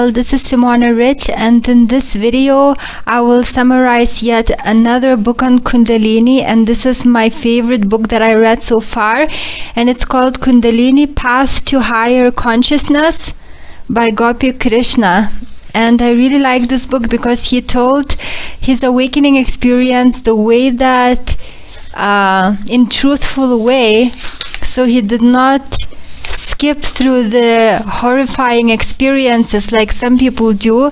all, this is Simona Rich, and in this video I will summarize yet another book on Kundalini, and this is my favorite book that I read so far, and it's called Kundalini Path to Higher Consciousness by Gopi Krishna. And I really like this book because he told his awakening experience the way that in truthful way, so he did not skip through the horrifying experiences like some people do,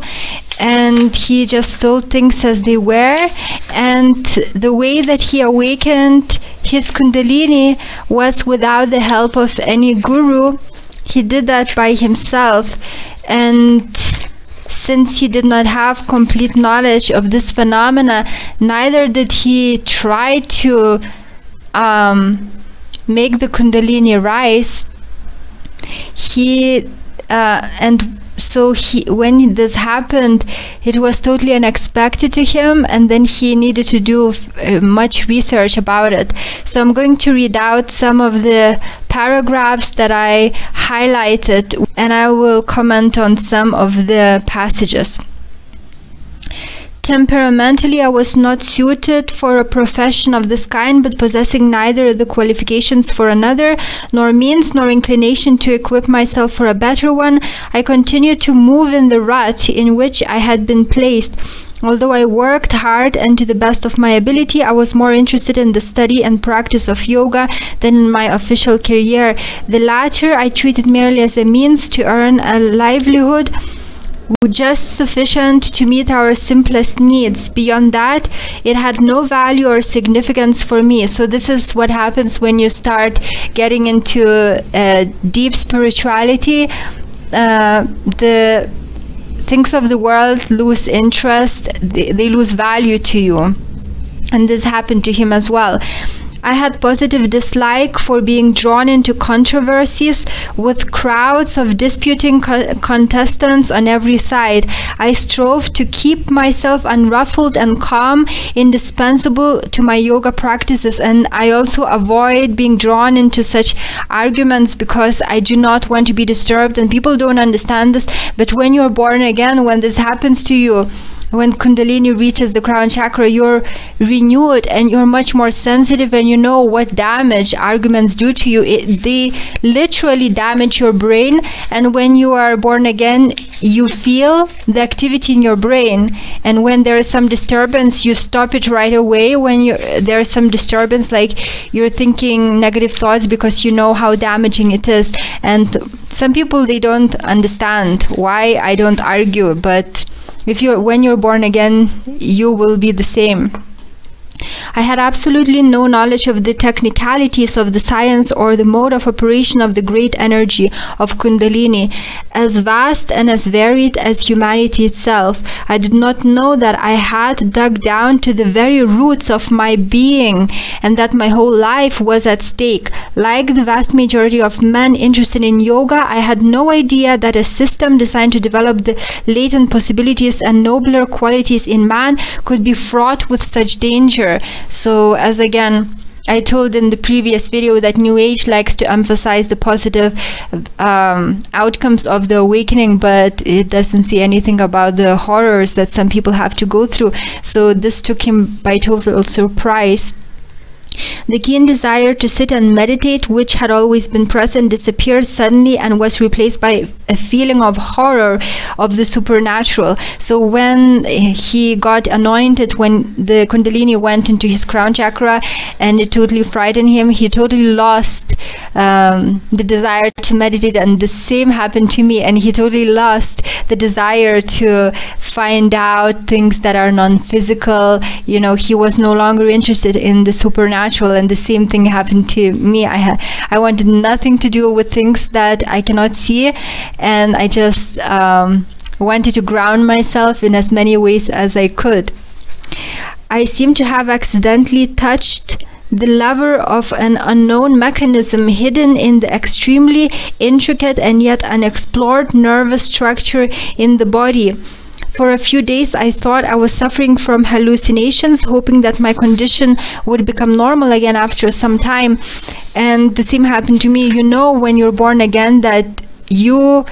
and he just told things as they were. And the way that he awakened his Kundalini was without the help of any guru. He did that by himself, and since he did not have complete knowledge of this phenomena, neither did he try to make the Kundalini rise. When this happened, it was totally unexpected to him, and then he needed to do much research about it. So I'm going to read out some of the paragraphs that I highlighted, and I will comment on some of the passages. Temperamentally, I was not suited for a profession of this kind, but possessing neither the qualifications for another, nor means, nor inclination to equip myself for a better one, I continued to move in the rut in which I had been placed. Although I worked hard and to the best of my ability, I was more interested in the study and practice of yoga than in my official career. The latter I treated merely as a means to earn a livelihood, just sufficient to meet our simplest needs. Beyond that, it had no value or significance for me. So this is what happens when you start getting into deep spirituality. The things of the world lose interest, they lose value to you. And this happened to him as well. I had positive dislike for being drawn into controversies with crowds of disputing contestants on every side. I strove to keep myself unruffled and calm, indispensable to my yoga practices, and I also avoid being drawn into such arguments because I do not want to be disturbed, and people don't understand this, but when you're born again, when this happens to you, when Kundalini reaches the crown chakra, you're renewed and you're much more sensitive, and you know what damage arguments do to you. They literally damage your brain, and when you are born again, you feel the activity in your brain, and when there is some disturbance, you stop it right away. When there is some disturbance, like you're thinking negative thoughts because you know how damaging it is. And some people, they don't understand why I don't argue, but when you're born again, you will be the same. I had absolutely no knowledge of the technicalities of the science or the mode of operation of the great energy of Kundalini, as vast and as varied as humanity itself. I did not know that I had dug down to the very roots of my being, and that my whole life was at stake. Like the vast majority of men interested in yoga, I had no idea that a system designed to develop the latent possibilities and nobler qualities in man could be fraught with such danger. So, as again I told in the previous video, that New Age likes to emphasize the positive outcomes of the awakening, but it doesn't see anything about the horrors that some people have to go through. So this took him by total surprise. The keen desire to sit and meditate, which had always been present, disappeared suddenly and was replaced by a feeling of horror of the supernatural. So when he got anointed, when the Kundalini went into his crown chakra and it totally frightened him, he totally lost the desire to meditate, and the same happened to me, and he totally lost the desire to find out things that are non-physical. You know, he was no longer interested in the supernatural, and the same thing happened to me. I wanted nothing to do with things that I cannot see, and I just wanted to ground myself in as many ways as I could. I seem to have accidentally touched the lever of an unknown mechanism hidden in the extremely intricate and yet unexplored nervous structure in the body. For a few days, I thought I was suffering from hallucinations, hoping that my condition would become normal again after some time. And the same happened to me. You know, when you're born again, that you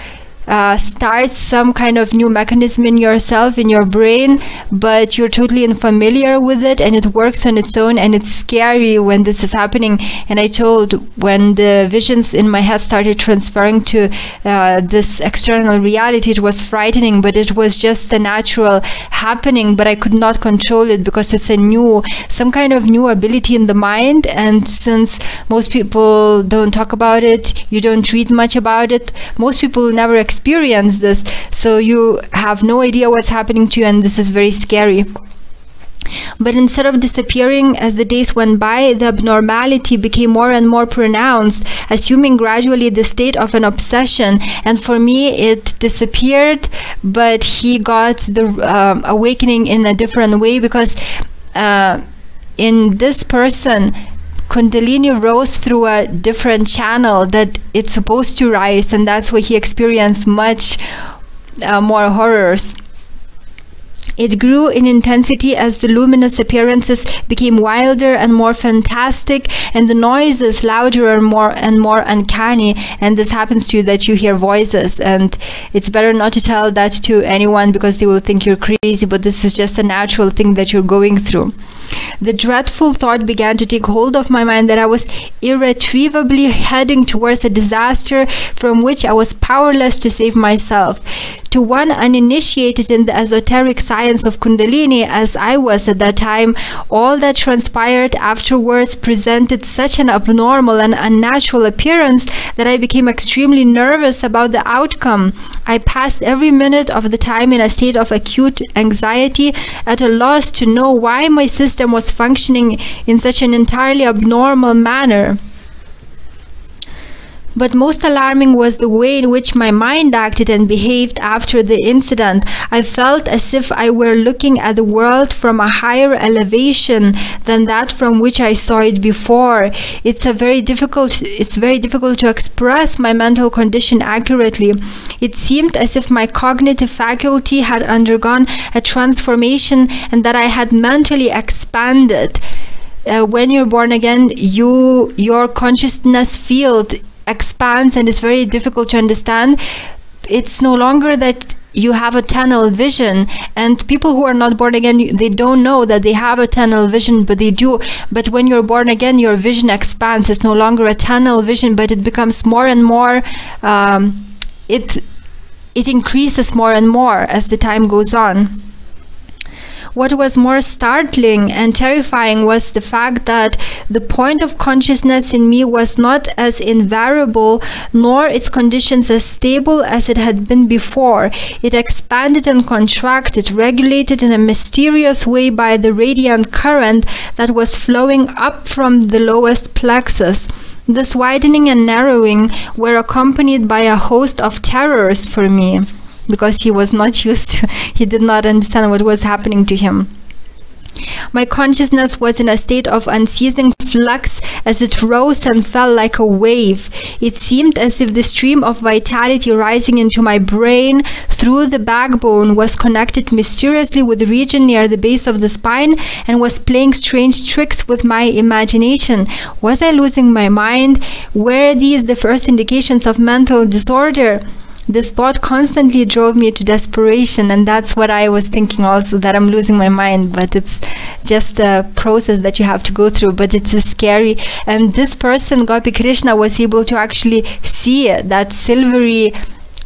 starts some kind of new mechanism in yourself, in your brain, but you're totally unfamiliar with it, and it works on its own, and it's scary when this is happening. And I told, when the visions in my head started transferring to this external reality, it was frightening, but it was just a natural happening, but I could not control it because it's some kind of new ability in the mind. And since most people don't talk about it, you don't read much about it, most people never experience this, so you have no idea what's happening to you, and this is very scary. But instead of disappearing as the days went by, the abnormality became more and more pronounced, assuming gradually the state of an obsession. And for me, it disappeared, but he got the awakening in a different way, because in this person, Kundalini rose through a different channel that it's supposed to rise, and that's why he experienced much more horrors. It grew in intensity as the luminous appearances became wilder and more fantastic, and the noises louder and more uncanny. And this happens to you, that you hear voices, and it's better not to tell that to anyone because they will think you're crazy, but this is just a natural thing that you're going through. The dreadful thought began to take hold of my mind that I was irretrievably heading towards a disaster from which I was powerless to save myself. To one uninitiated in the esoteric science of Kundalini, as I was at that time, all that transpired afterwards presented such an abnormal and unnatural appearance that I became extremely nervous about the outcome. I passed every minute of the time in a state of acute anxiety, at a loss to know why my system was functioning in such an entirely abnormal manner. But most alarming was the way in which my mind acted and behaved after the incident. I felt as if I were looking at the world from a higher elevation than that from which I saw it before. It's very difficult to express my mental condition accurately. It seemed as if my cognitive faculty had undergone a transformation and that I had mentally expanded. When you're born again, your consciousness field expands, and it's very difficult to understand. It's no longer that you have a tunnel vision, and people who are not born again, they don't know that they have a tunnel vision, but they do. But when you're born again, your vision expands. It's no longer a tunnel vision, but it becomes more and more, it increases more and more as the time goes on. What was more startling and terrifying was the fact that the point of consciousness in me was not as invariable, nor its conditions as stable as it had been before. It expanded and contracted, regulated in a mysterious way by the radiant current that was flowing up from the lowest plexus. This widening and narrowing were accompanied by a host of terrors for me, because he was not used to, he did not understand what was happening to him. My consciousness was in a state of unceasing flux as it rose and fell like a wave. It seemed as if the stream of vitality rising into my brain through the backbone was connected mysteriously with the region near the base of the spine and was playing strange tricks with my imagination. Was I losing my mind? Were these the first indications of mental disorder? This thought constantly drove me to desperation, and that's what I was thinking also, that I'm losing my mind, but it's just a process that you have to go through, but it's scary. And this person, Gopi Krishna, was able to actually see that silvery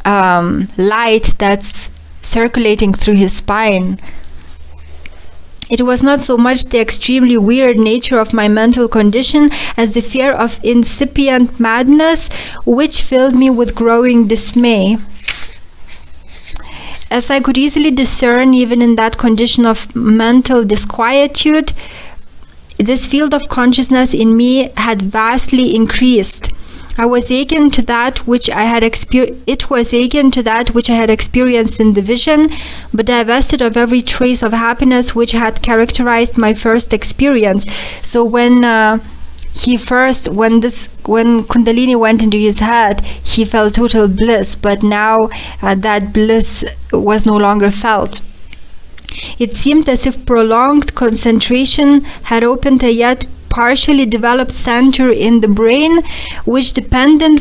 light that's circulating through his spine. It was not so much the extremely weird nature of my mental condition as the fear of incipient madness, which filled me with growing dismay. As I could easily discern, even in that condition of mental disquietude, this field of consciousness in me had vastly increased. I was akin to that which I had experienced in the vision, but divested of every trace of happiness which had characterized my first experience. So when Kundalini went into his head, he felt total bliss, but now that bliss was no longer felt. It seemed as if prolonged concentration had opened a yet partially developed center in the brain, which depended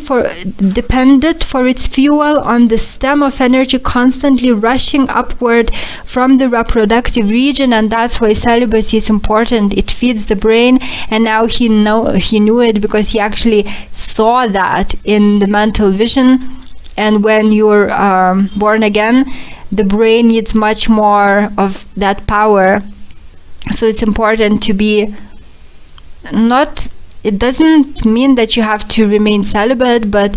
for its fuel on the stem of energy constantly rushing upward from the reproductive region. And that's why celibacy is important. It feeds the brain, and now he knew it because he actually saw that in the mental vision. And when you're born again, the brain needs much more of that power. So it's important to be it doesn't mean that you have to remain celibate, but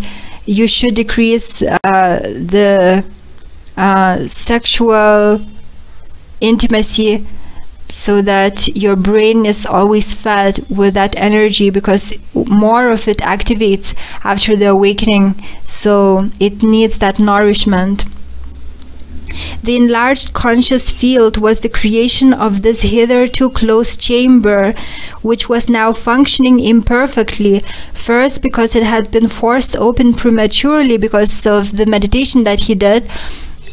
you should decrease the sexual intimacy so that your brain is always fed with that energy, because more of it activates after the awakening, so it needs that nourishment. The enlarged conscious field was the creation of this hitherto closed chamber, which was now functioning imperfectly, first because it had been forced open prematurely because of the meditation that he did.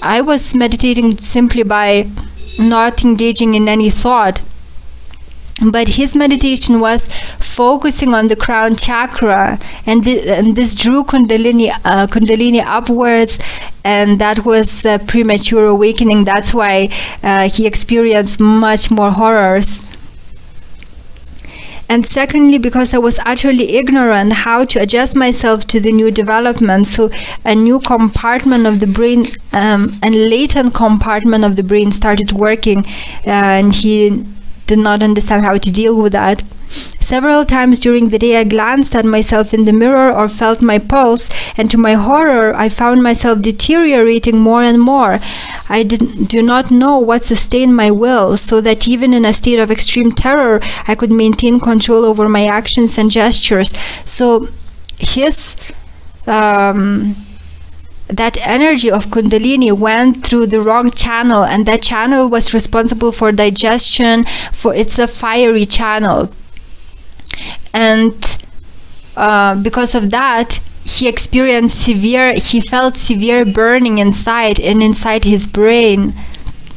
I was meditating simply by not engaging in any thought, but his meditation was focusing on the crown chakra, and this drew Kundalini upwards, and that was a premature awakening. That's why he experienced much more horrors. And secondly, because I was utterly ignorant how to adjust myself to the new development. So a new compartment of the brain, a latent compartment of the brain started working, and he did not understand how to deal with that. Several times during the day I glanced at myself in the mirror or felt my pulse, and to my horror I found myself deteriorating more and more. I do not know what sustained my will, so that even in a state of extreme terror I could maintain control over my actions and gestures. So his that energy of Kundalini went through the wrong channel, and that channel was responsible for digestion. It's a fiery channel, and because of that he felt severe burning inside his brain.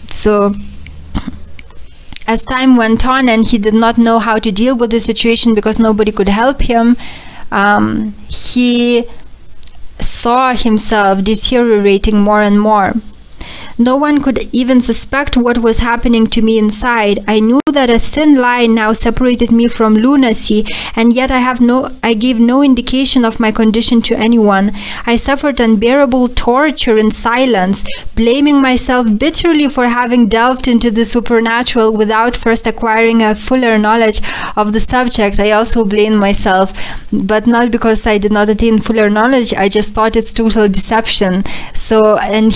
So as time went on and he did not know how to deal with the situation because nobody could help him, he saw himself deteriorating more and more. No one could even suspect what was happening to me inside. I knew that a thin line now separated me from lunacy, and yet I gave no indication of my condition to anyone. I suffered unbearable torture in silence, blaming myself bitterly for having delved into the supernatural without first acquiring a fuller knowledge of the subject. I also blamed myself, but not because I did not attain fuller knowledge. I just thought it's total deception. So, and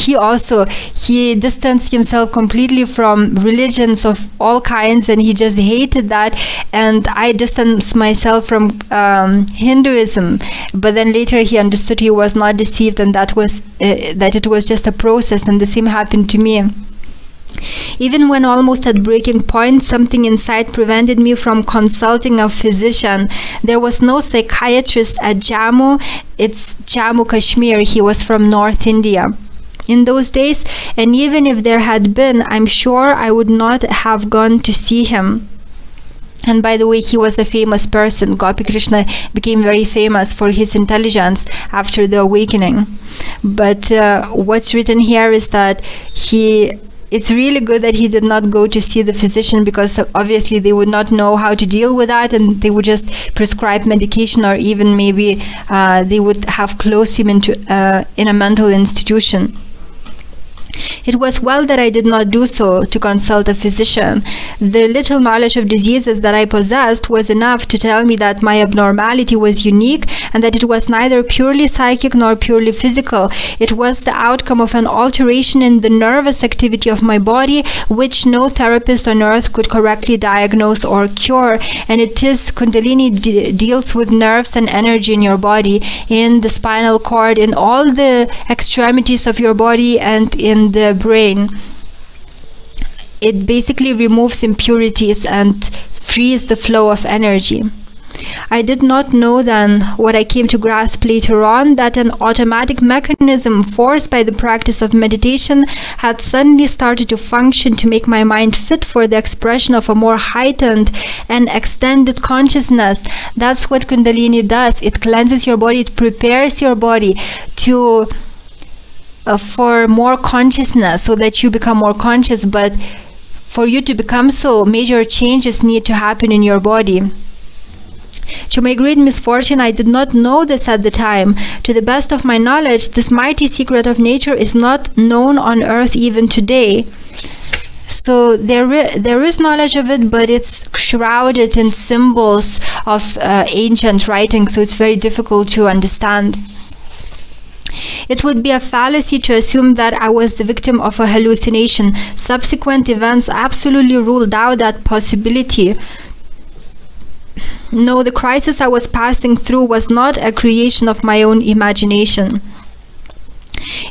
he distanced himself completely from religions of all kinds, and he just hated that. And I distanced myself from Hinduism, but then later he understood he was not deceived, and that it was just a process, and the same happened to me. Even when almost at breaking point, something inside prevented me from consulting a physician. There was no psychiatrist at Jammu. It's Jammu Kashmir. He was from North India in those days, and even if there had been, I'm sure I would not have gone to see him. And by the way, he was a famous person. Gopi Krishna became very famous for his intelligence after the awakening. But what's written here is that it's really good that he did not go to see the physician, because obviously they would not know how to deal with that, and they would just prescribe medication, or even maybe they would have closed him in a mental institution. It was well that I did not do so, to consult a physician. The little knowledge of diseases that I possessed was enough to tell me that my abnormality was unique, and that it was neither purely psychic nor purely physical. It was the outcome of an alteration in the nervous activity of my body, which no therapist on earth could correctly diagnose or cure. And it is Kundalini deals with nerves and energy in your body, in the spinal cord, in all the extremities of your body, and in the brain. It basically removes impurities and frees the flow of energy. I did not know then, what I came to grasp later on, that an automatic mechanism forced by the practice of meditation had suddenly started to function to make my mind fit for the expression of a more heightened and extended consciousness. That's what Kundalini does. It cleanses your body, it prepares your body to for more consciousness, so that you become more conscious. But for you to become so, major changes need to happen in your body. To my great misfortune, I did not know this at the time. To the best of my knowledge, this mighty secret of nature is not known on earth even today. So there is knowledge of it, but it's shrouded in symbols of ancient writings, so it's very difficult to understand. It would be a fallacy to assume that I was the victim of a hallucination. Subsequent events absolutely ruled out that possibility. No, the crisis I was passing through was not a creation of my own imagination.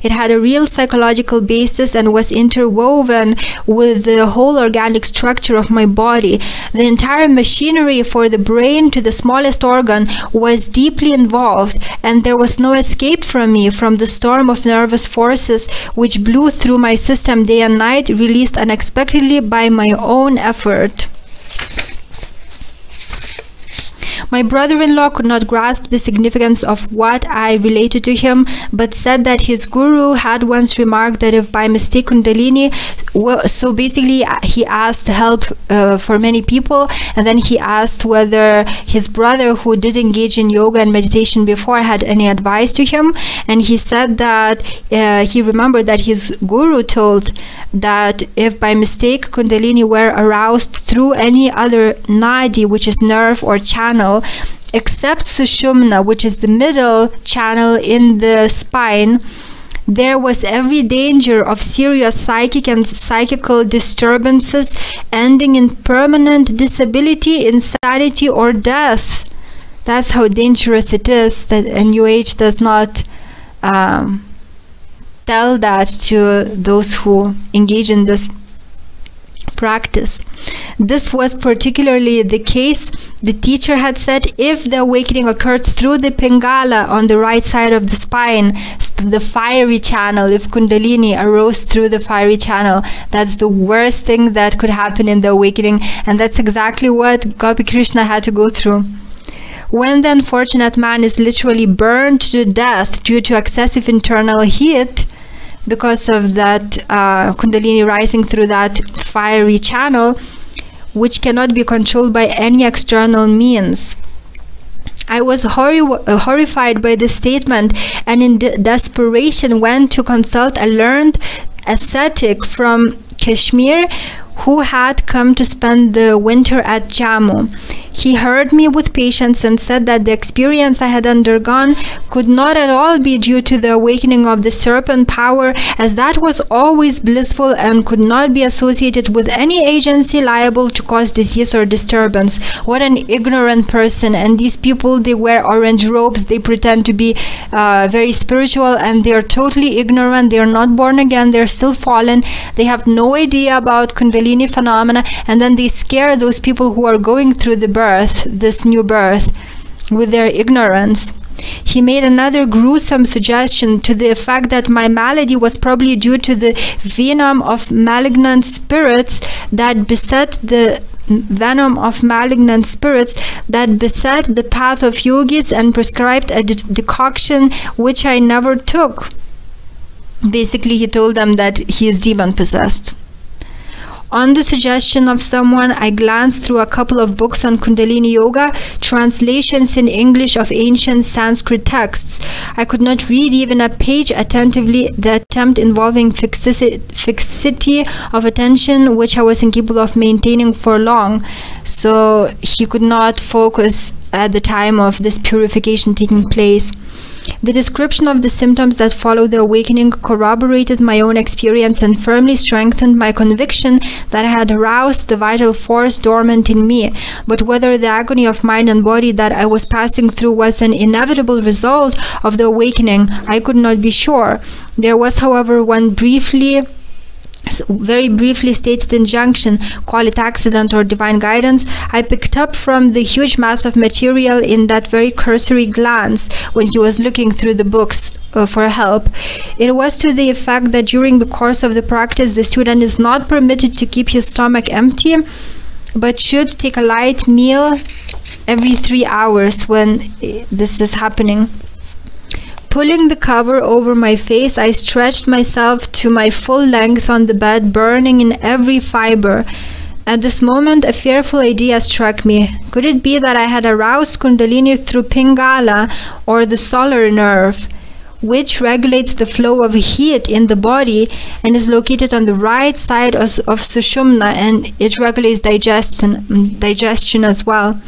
It had a real psychological basis and was interwoven with the whole organic structure of my body. The entire machinery, for the brain to the smallest organ, was deeply involved, and there was no escape from me, from the storm of nervous forces which blew through my system day and night, released unexpectedly by my own effort. My brother-in-law could not grasp the significance of what I related to him, but said that his guru had once remarked that if by mistake Kundalini, so basically he asked help for many people, and then he asked whether his brother, who did engage in yoga and meditation before, had any advice to him, and he said that he remembered that his guru told that if by mistake Kundalini were aroused through any other Nadi, which is nerve or channel, except Sushumna, which is the middle channel in the spine, there was every danger of serious psychic and psychical disturbances ending in permanent disability, insanity, or death. That's how dangerous it is. That a New Age does not tell that to those who engage in this practice. This was particularly the case, the teacher had said, if the awakening occurred through the Pingala on the right side of the spine, the fiery channel. If Kundalini arose through the fiery channel, that's the worst thing that could happen in the awakening, and that's exactly what Gopi Krishna had to go through. When the unfortunate man is literally burned to death due to excessive internal heat, because of that Kundalini rising through that fiery channel, which cannot be controlled by any external means. I was horrified by this statement, and in desperation went to consult a learned ascetic from Kashmir who had come to spend the winter at Jammu. He heard me with patience and said that the experience I had undergone could not at all be due to the awakening of the serpent power, as that was always blissful and could not be associated with any agency liable to cause disease or disturbance. What an ignorant person! And these people, they wear orange robes, they pretend to be very spiritual, and they are totally ignorant. They are not born again, they're still fallen, they have no idea about Kundalini phenomena, and then they scare those people who are going through the birth, this new birth, with their ignorance. He made another gruesome suggestion to the effect that my malady was probably due to the venom of malignant spirits that beset the path of yogis, and prescribed a decoction which I never took. Basically, he told them that he is demon possessed. On the suggestion of someone, I glanced through a couple of books on Kundalini Yoga, translations in English of ancient Sanskrit texts. I could not read even a page attentively, the attempt involving fixity of attention, which I was incapable of maintaining for long. So he could not focus at the time of this purification taking place. The description of the symptoms that followed the awakening corroborated my own experience and firmly strengthened my conviction that I had aroused the vital force dormant in me. But whether the agony of mind and body that I was passing through was an inevitable result of the awakening, I could not be sure. There was, however, one briefly very briefly stated injunction, call it accident or divine guidance, I picked up from the huge mass of material in that very cursory glance when he was looking through the books for help. It was to the effect that during the course of the practice, the student is not permitted to keep his stomach empty, but should take a light meal every 3 hours when this is happening. Pulling the cover over my face, I stretched myself to my full length on the bed, burning in every fiber. At this moment, a fearful idea struck me. Could it be that I had aroused Kundalini through Pingala, or the solar nerve, which regulates the flow of heat in the body and is located on the right side of Sushumna, and it regulates digestion as well?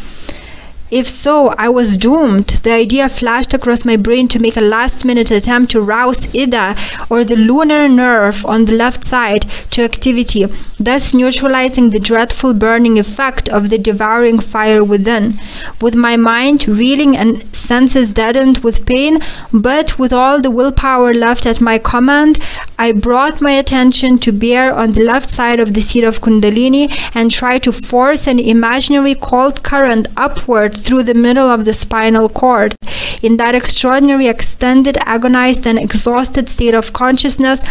If so, I was doomed. The idea flashed across my brain to make a last-minute attempt to rouse Ida, or the lunar nerve on the left side, to activity, thus neutralizing the dreadful burning effect of the devouring fire within. With my mind reeling and senses deadened with pain, but with all the willpower left at my command, I brought my attention to bear on the left side of the seat of Kundalini and tried to force an imaginary cold current upward through the middle of the spinal cord. In that extraordinary, extended, agonized, and exhausted state of consciousness,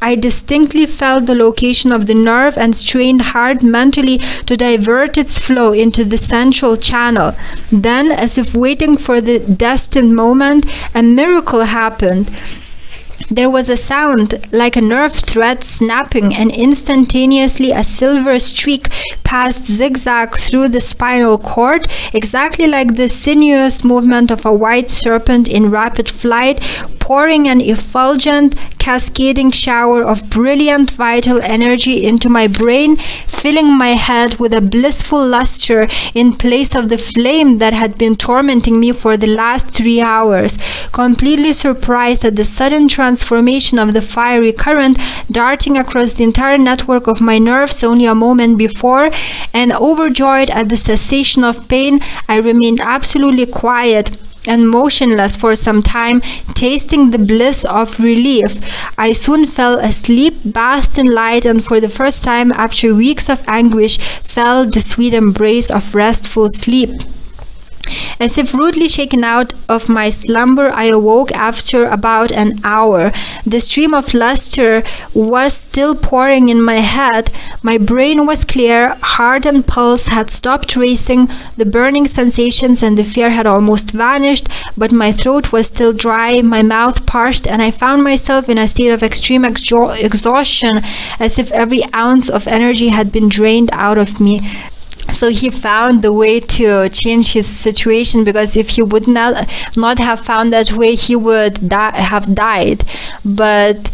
I distinctly felt the location of the nerve and strained hard mentally to divert its flow into the central channel. Then, as if waiting for the destined moment, a miracle happened. There was a sound like a nerve thread snapping, and instantaneously a silver streak passed zigzag through the spinal cord, exactly like the sinuous movement of a white serpent in rapid flight, pouring an effulgent, cascading shower of brilliant vital energy into my brain, filling my head with a blissful luster in place of the flame that had been tormenting me for the last 3 hours. Completely surprised at the sudden transformation of the fiery current darting across the entire network of my nerves only a moment before, and overjoyed at the cessation of pain, I remained absolutely quiet and motionless for some time, tasting the bliss of relief. I soon fell asleep, bathed in light, and for the first time after weeks of anguish, felt the sweet embrace of restful sleep. As if rudely shaken out of my slumber, I awoke after about an hour. The stream of luster was still pouring in my head. My brain was clear, heart and pulse had stopped racing, the burning sensations and the fear had almost vanished, but my throat was still dry, my mouth parched, and I found myself in a state of extreme exhaustion, as if every ounce of energy had been drained out of me. So he found the way to change his situation, because if he would not have found that way, he would have died. But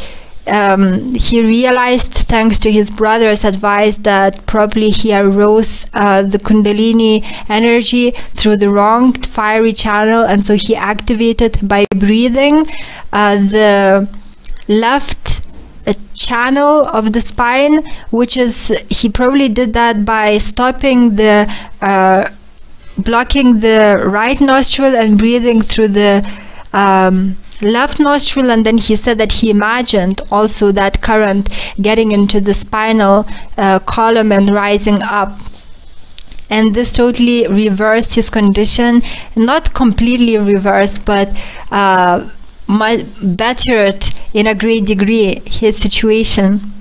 he realized, thanks to his brother's advice, that probably he arose the Kundalini energy through the wrong fiery channel, and so he activated by breathing the left channel of the spine, which is, he probably did that by stopping the blocking the right nostril and breathing through the left nostril, and then he said that he imagined also that current getting into the spinal column and rising up. And this totally reversed his condition, not completely reversed, but bettered in a great degree his situation.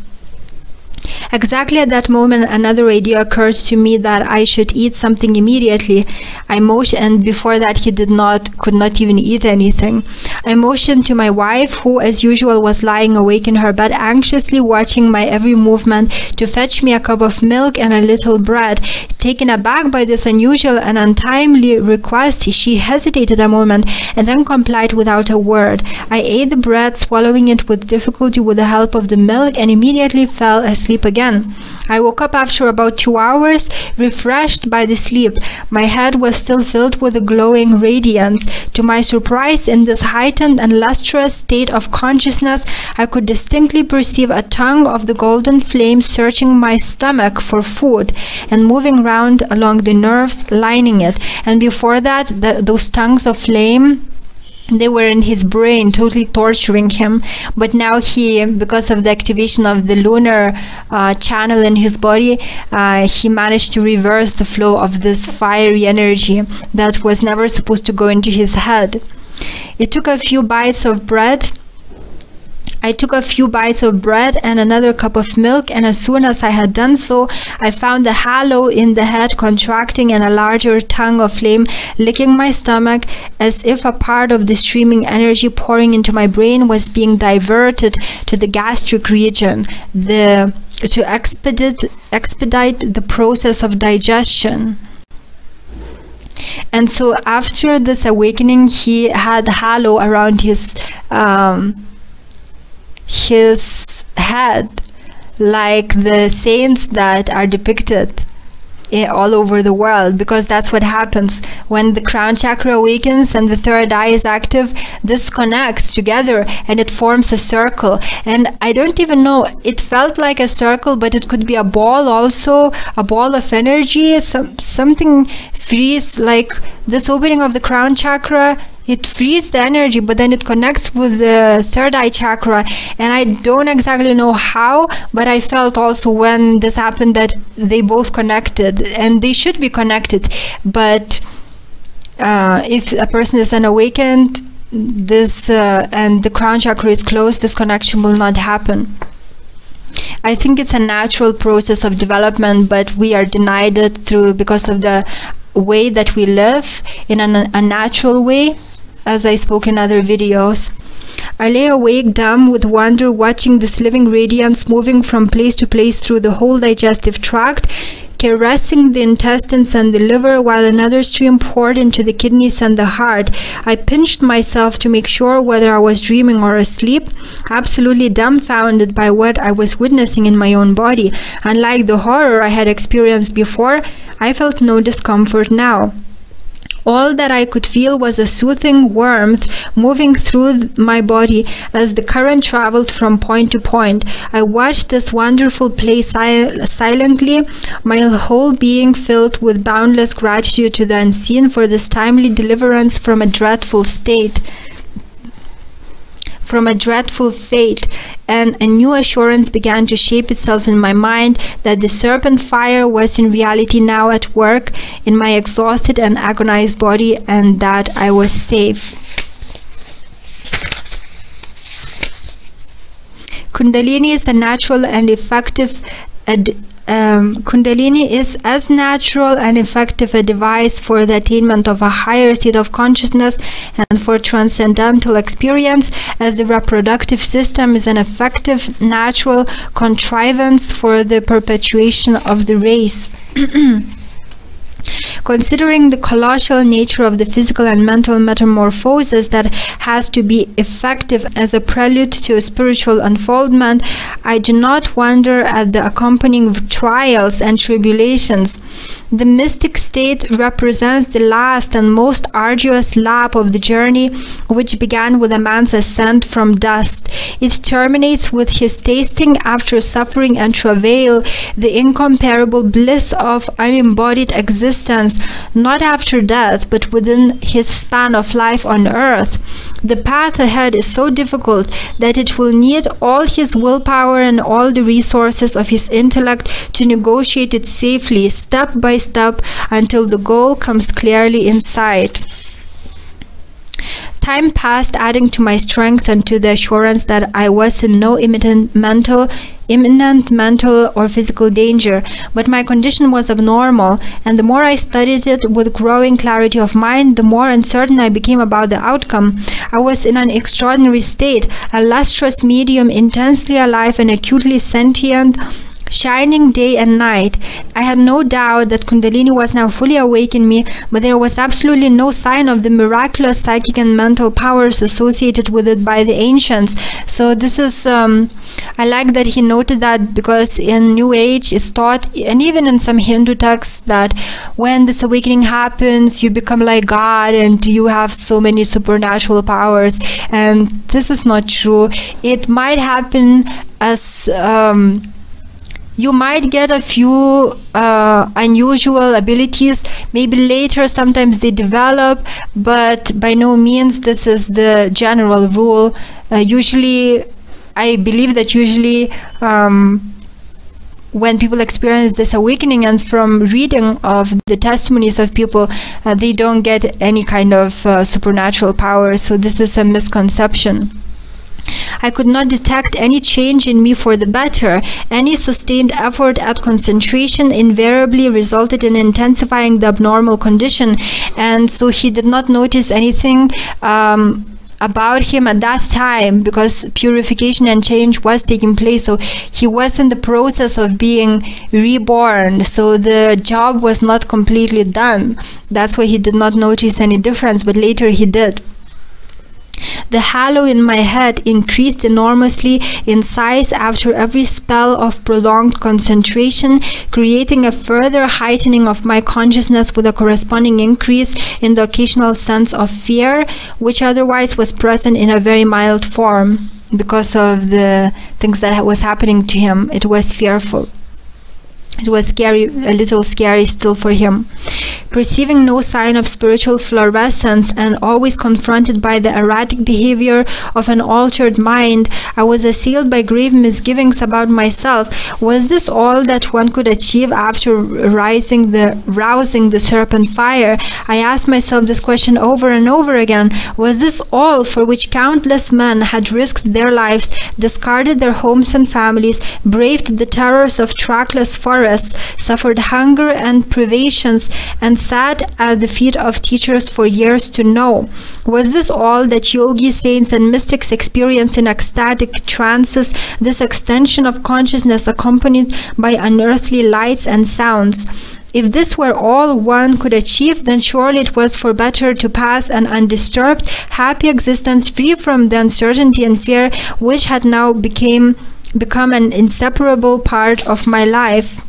Exactly at that moment, another idea occurred to me that I should eat something immediately. I motioned, and before that he could not even eat anything. I motioned to my wife, who as usual was lying awake in her bed, anxiously watching my every movement, to fetch me a cup of milk and a little bread. Taken aback by this unusual and untimely request, she hesitated a moment and then complied without a word. I ate the bread, swallowing it with difficulty with the help of the milk, and immediately fell asleep again. I woke up after about 2 hours, refreshed by the sleep. My head was still filled with a glowing radiance. To my surprise, in this heightened and lustrous state of consciousness, I could distinctly perceive a tongue of the golden flame searching my stomach for food and moving round along the nerves lining it. And before that, those tongues of flame they were in his brain, totally torturing him. But now he, because of the activation of the lunar channel in his body, he managed to reverse the flow of this fiery energy that was never supposed to go into his head. It took a few bites of bread. I took a few bites of bread and another cup of milk, and as soon as I had done so, I found the halo in the head contracting and a larger tongue of flame licking my stomach, as if a part of the streaming energy pouring into my brain was being diverted to the gastric region, to expedite the process of digestion. And so after this awakening, he had halo around his head, like the saints that are depicted all over the world, because that's what happens when the crown chakra awakens and the third eye is active. This connects together and it forms a circle, and I don't even know, it felt like a circle, but it could be a ball also, a ball of energy, something frees, like this opening of the crown chakra. It frees the energy, but then it connects with the third eye chakra, and I don't exactly know how, but I felt also when this happened that they both connected, and they should be connected. But if a person is unawakened, this and the crown chakra is closed, this connection will not happen. I think it's a natural process of development, but we are denied it because of the way that we live in an unnatural way, as I spoke in other videos. I lay awake, dumb with wonder, watching this living radiance moving from place to place through the whole digestive tract, caressing the intestines and the liver, while another stream poured into the kidneys and the heart. I pinched myself to make sure whether I was dreaming or asleep, absolutely dumbfounded by what I was witnessing in my own body. Unlike the horror I had experienced before, I felt no discomfort now. All that I could feel was a soothing warmth moving through my body as the current traveled from point to point. I watched this wonderful play silently, my whole being filled with boundless gratitude to the unseen for this timely deliverance from a dreadful state, from a dreadful fate, and a new assurance began to shape itself in my mind that the serpent fire was in reality now at work in my exhausted and agonized body, and that I was safe. Kundalini is a natural and effective Kundalini is as natural and effective a device for the attainment of a higher state of consciousness and for transcendental experience as the reproductive system is an effective natural contrivance for the perpetuation of the race. Considering the colossal nature of the physical and mental metamorphosis that has to be effective as a prelude to a spiritual unfoldment, I do not wonder at the accompanying trials and tribulations. The mystic state represents the last and most arduous lap of the journey, which began with a man's ascent from dust. It terminates with his tasting, after suffering and travail, the incomparable bliss of unembodied existence, not after death, but within his span of life on earth. The path ahead is so difficult that it will need all his willpower and all the resources of his intellect to negotiate it safely, step by step, until the goal comes clearly in sight. Time passed, adding to my strength and to the assurance that I was in no imminent mental or physical danger, but my condition was abnormal, and the more I studied it with growing clarity of mind, the more uncertain I became about the outcome. I was in an extraordinary state, a lustrous medium, intensely alive and acutely sentient, shining day and night. I had no doubt that Kundalini was now fully awake in me, but there was absolutely no sign of the miraculous psychic and mental powers associated with it by the ancients. So this is, I like that he noted that, because in New Age it's taught, and even in some Hindu texts, that when this awakening happens, you become like God and you have so many supernatural powers, and this is not true. It might happen as you might get a few unusual abilities, Maybe later sometimes they develop, but by no means this is the general rule. Usually, I believe that usually when people experience this awakening, and from reading of the testimonies of people, they don't get any kind of supernatural power. So this is a misconception. I could not detect any change in me for the better. Any sustained effort at concentration invariably resulted in intensifying the abnormal condition, and so he did not notice anything about him at that time, because purification and change was taking place. So he was in the process of being reborn, so the job was not completely done. That's why he did not notice any difference, but later he did. The halo in my head increased enormously in size after every spell of prolonged concentration, creating a further heightening of my consciousness with a corresponding increase in the occasional sense of fear, which otherwise was present in a very mild form. Because of the things that was happening to him, it was fearful. It was scary, a little scary still for him. Perceiving no sign of spiritual fluorescence and always confronted by the erratic behavior of an altered mind, I was assailed by grave misgivings about myself. Was this all that one could achieve after rousing the serpent fire? I asked myself this question over and over again. Was this all for which countless men had risked their lives, discarded their homes and families, braved the terrors of trackless forests, suffered hunger and privations, and sat at the feet of teachers for years to know? Was this all that yogis, saints, and mystics experience in ecstatic trances, this extension of consciousness accompanied by unearthly lights and sounds? If this were all one could achieve, then surely it was for better to pass an undisturbed, happy existence free from the uncertainty and fear which had now become an inseparable part of my life.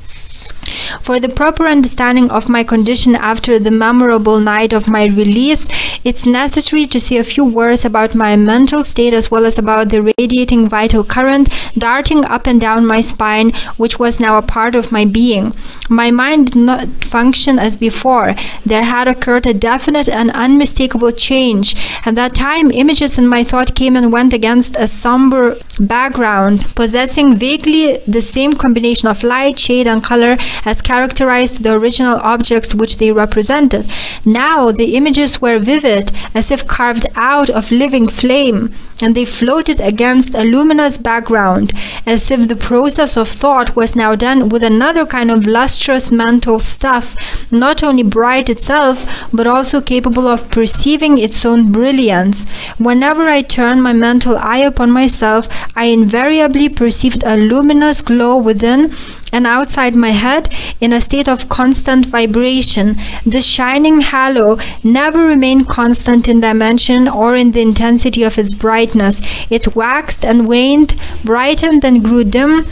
For the proper understanding of my condition after the memorable night of my release, it's necessary to say a few words about my mental state as well as about the radiating vital current darting up and down my spine, which was now a part of my being. My mind did not function as before. There had occurred a definite and unmistakable change. At that time, images in my thought came and went against a somber background, possessing vaguely the same combination of light, shade, and color as characterized the original objects which they represented. Now the images were vivid, as if carved out of living flame, and they floated against a luminous background, as if the process of thought was now done with another kind of lustrous mental stuff, not only bright itself, but also capable of perceiving its own brilliance. Whenever I turned my mental eye upon myself, I invariably perceived a luminous glow within and outside my head in a state of constant vibration. This shining halo never remained constant in dimension or in the intensity of its brightness. It waxed and waned, brightened and grew dim,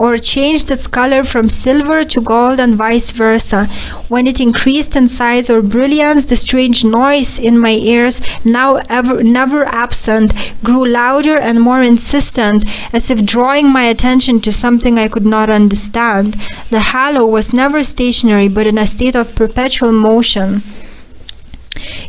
or changed its color from silver to gold and vice versa. When it increased in size or brilliance, the strange noise in my ears, now never absent, grew louder and more insistent, as if drawing my attention to something I could not understand. The halo was never stationary, but in a state of perpetual motion.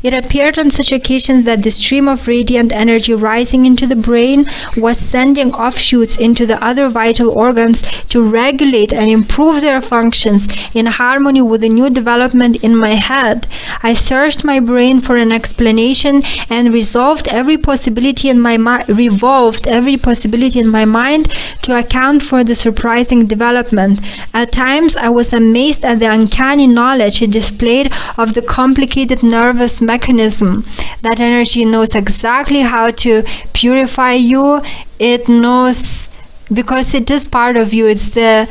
It appeared on such occasions that the stream of radiant energy rising into the brain was sending offshoots into the other vital organs to regulate and improve their functions in harmony with the new development in my head. I searched my brain for an explanation and revolved every possibility in my mind to account for the surprising development. At times I was amazed at the uncanny knowledge it displayed of the complicated nervous mechanism. That energy knows exactly how to purify you. It knows, because it is part of you. It's the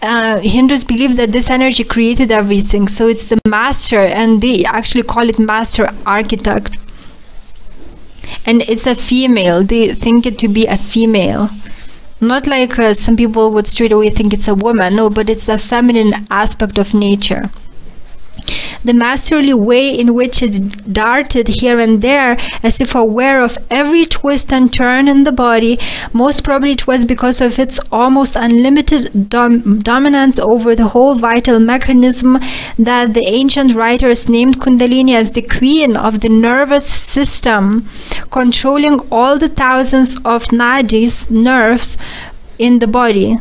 Hindus believe that this energy created everything, so it's the master, and they actually call it master architect. And it's a female. They think it to be a female, not like some people would straight away think it's a woman. No, but it's a feminine aspect of nature. The masterly way in which it darted here and there, as if aware of every twist and turn in the body, most probably it was because of its almost unlimited dominance over the whole vital mechanism that the ancient writers named Kundalini as the queen of the nervous system, controlling all the thousands of Nadis, nerves, in the body.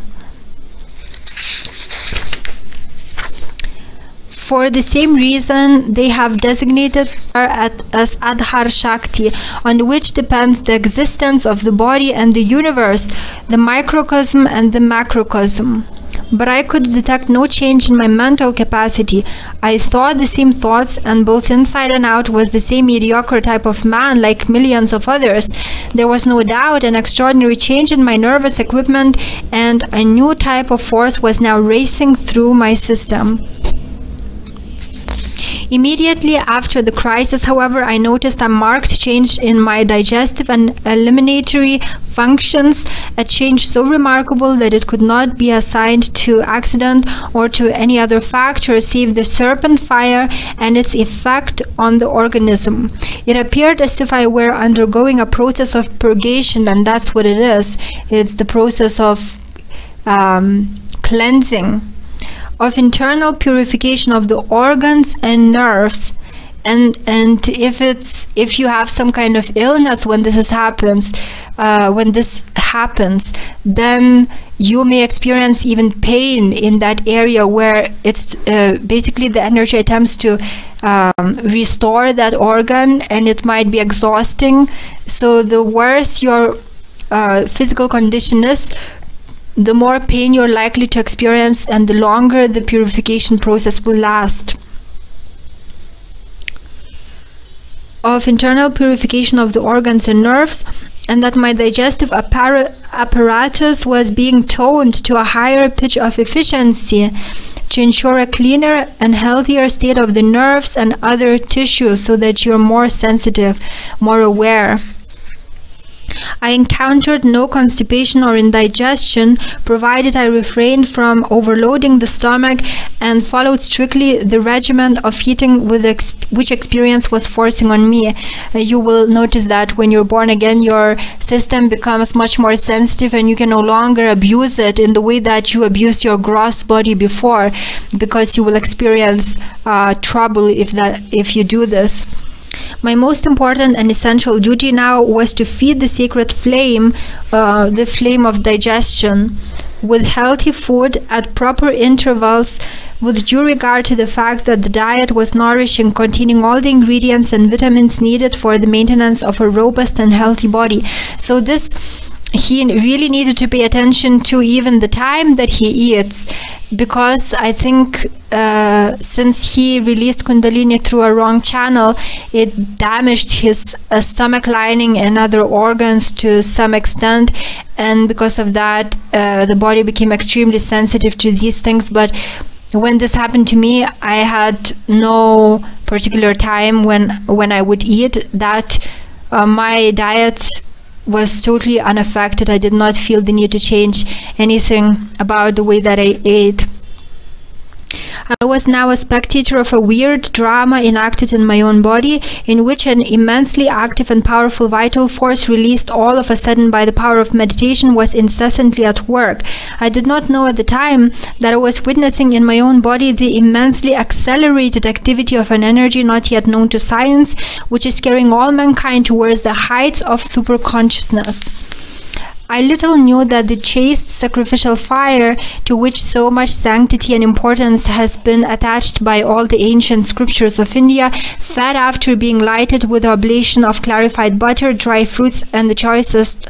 For the same reason, they have designated her as Adhar Shakti, on which depends the existence of the body and the universe, the microcosm and the macrocosm. But I could detect no change in my mental capacity. I thought the same thoughts, and both inside and out was the same mediocre type of man like millions of others. There was no doubt an extraordinary change in my nervous equipment, and a new type of force was now racing through my system. Immediately after the crisis, however, I noticed a marked change in my digestive and eliminatory functions, a change so remarkable that it could not be assigned to accident or to any other factor save the serpent fire and its effect on the organism. It appeared as if I were undergoing a process of purgation, and that's what it is. It's the process of cleansing, of internal purification of the organs and nerves. And if you have some kind of illness when this happens, then you may experience even pain in that area where it's basically the energy attempts to restore that organ, and it might be exhausting. So the worse your physical condition is, the more pain you're likely to experience, and the longer the purification process will last. Of internal purification of the organs and nerves, and that my digestive apparatus was being toned to a higher pitch of efficiency to ensure a cleaner and healthier state of the nerves and other tissues, so that you're more sensitive, more aware. I encountered no constipation or indigestion, provided I refrained from overloading the stomach and followed strictly the regimen of eating which experience was forcing on me. You will notice that when you're born again, your system becomes much more sensitive, and you can no longer abuse it in the way that you abused your gross body before, because you will experience trouble if you do this. My most important and essential duty now was to feed the sacred flame, the flame of digestion, with healthy food at proper intervals, with due regard to the fact that the diet was nourishing, containing all the ingredients and vitamins needed for the maintenance of a robust and healthy body. So this, he really needed to pay attention to even the time that he eats, because I think since he released Kundalini through a wrong channel, it damaged his stomach lining and other organs to some extent, and because of that the body became extremely sensitive to these things. But when this happened to me, I had no particular time when I would eat that. My diet was totally unaffected. I did not feel the need to change anything about the way that I ate. I was now a spectator of a weird drama enacted in my own body, in which an immensely active and powerful vital force, released all of a sudden by the power of meditation, was incessantly at work. I did not know at the time that I was witnessing in my own body the immensely accelerated activity of an energy not yet known to science, which is carrying all mankind towards the heights of superconsciousness. I little knew that the chaste sacrificial fire, to which so much sanctity and importance has been attached by all the ancient scriptures of India, fed after being lighted with the oblation of clarified butter, dry fruits, and the choicest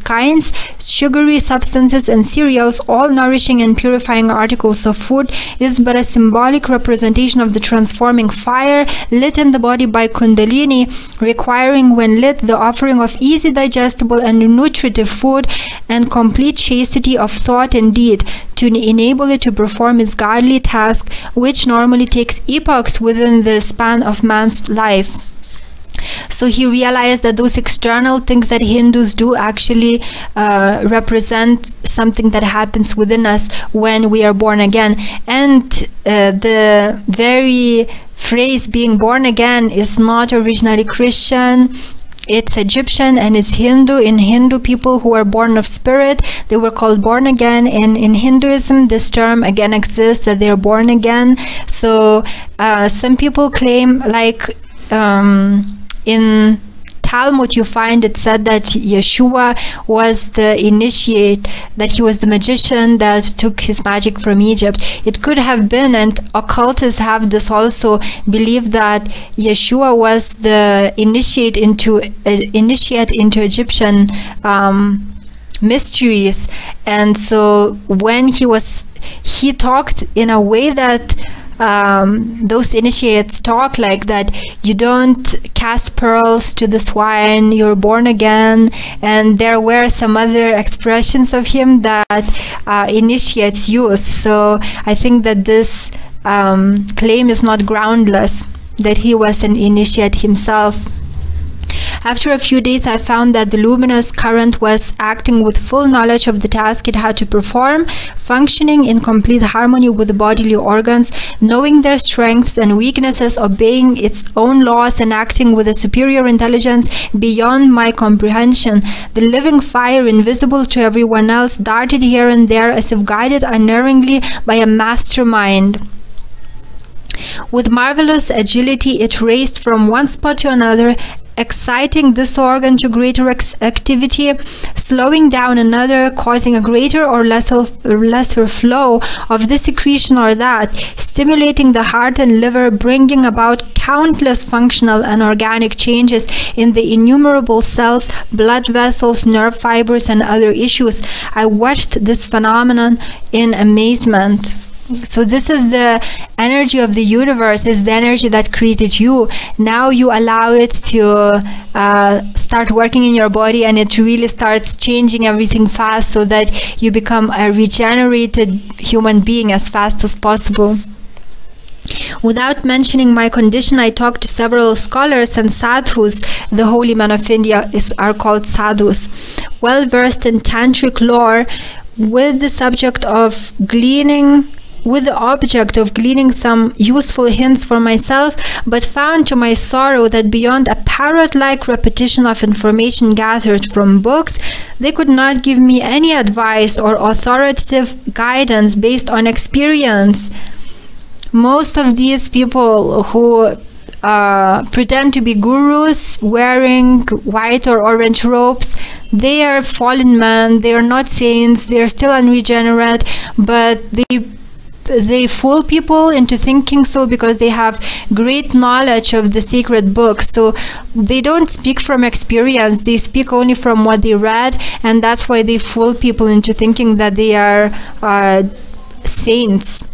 kinds, sugary substances and cereals, all nourishing and purifying articles of food, is but a symbolic representation of the transforming fire lit in the body by Kundalini, requiring when lit the offering of easy digestible and nutritive food and complete chastity of thought and deed to enable it to perform its godly task, which normally takes epochs within the span of man's life. So he realized that those external things that Hindus do actually represent something that happens within us when we are born again. And the very phrase being born again is not originally Christian. It's Egyptian and it's Hindu. In Hindu, people who are born of spirit, they were called born again. And in Hinduism, this term again exists, that they're born again. So some people claim, like in Talmud you find it said that Yeshua was the initiate, that he was the magician that took his magic from Egypt. It could have been, and occultists have this also, believe that Yeshua was the initiate into Egyptian mysteries. And so when he talked in a way that those initiates talk, like that you don't cast pearls to the swine, you're born again, and there were some other expressions of him that initiates use. So I think that this claim is not groundless, that he was an initiate himself. After a few days, I found that the luminous current was acting with full knowledge of the task it had to perform, functioning in complete harmony with the bodily organs, knowing their strengths and weaknesses, obeying its own laws, and acting with a superior intelligence beyond my comprehension. The living fire, invisible to everyone else, darted here and there as if guided unerringly by a mastermind. With marvelous agility, it raced from one spot to another, exciting this organ to greater activity, slowing down another, causing a greater or lesser flow of this secretion or that, stimulating the heart and liver, bringing about countless functional and organic changes in the innumerable cells, blood vessels, nerve fibers, and other issues. I watched this phenomenon in amazement. So this is the energy of the universe, is the energy that created you. Now you allow it to start working in your body, and it really starts changing everything fast, so that you become a regenerated human being as fast as possible. Without mentioning my condition, I talked to several scholars and sadhus. The holy men of India are called sadhus, well versed in tantric lore, with the object of gleaning some useful hints for myself, but found to my sorrow that beyond a parrot-like repetition of information gathered from books, they could not give me any advice or authoritative guidance based on experience. Most of these people who pretend to be gurus wearing white or orange robes, they are fallen men, they are not saints, they are still unregenerate, but they fool people into thinking so because they have great knowledge of the sacred books. So they don't speak from experience, they speak only from what they read, and that's why they fool people into thinking that they are saints.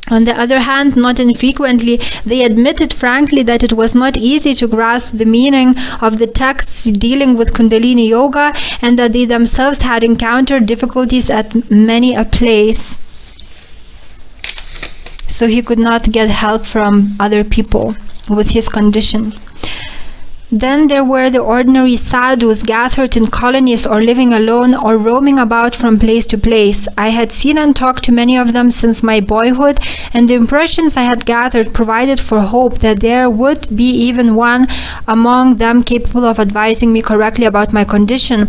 On the other hand, not infrequently, they admitted frankly that it was not easy to grasp the meaning of the texts dealing with Kundalini Yoga, and that they themselves had encountered difficulties at many a place. So he could not get help from other people with his condition. Then there were the ordinary sadhus gathered in colonies or living alone or roaming about from place to place. I had seen and talked to many of them since my boyhood, and the impressions I had gathered provided for hope that there would be even one among them capable of advising me correctly about my condition.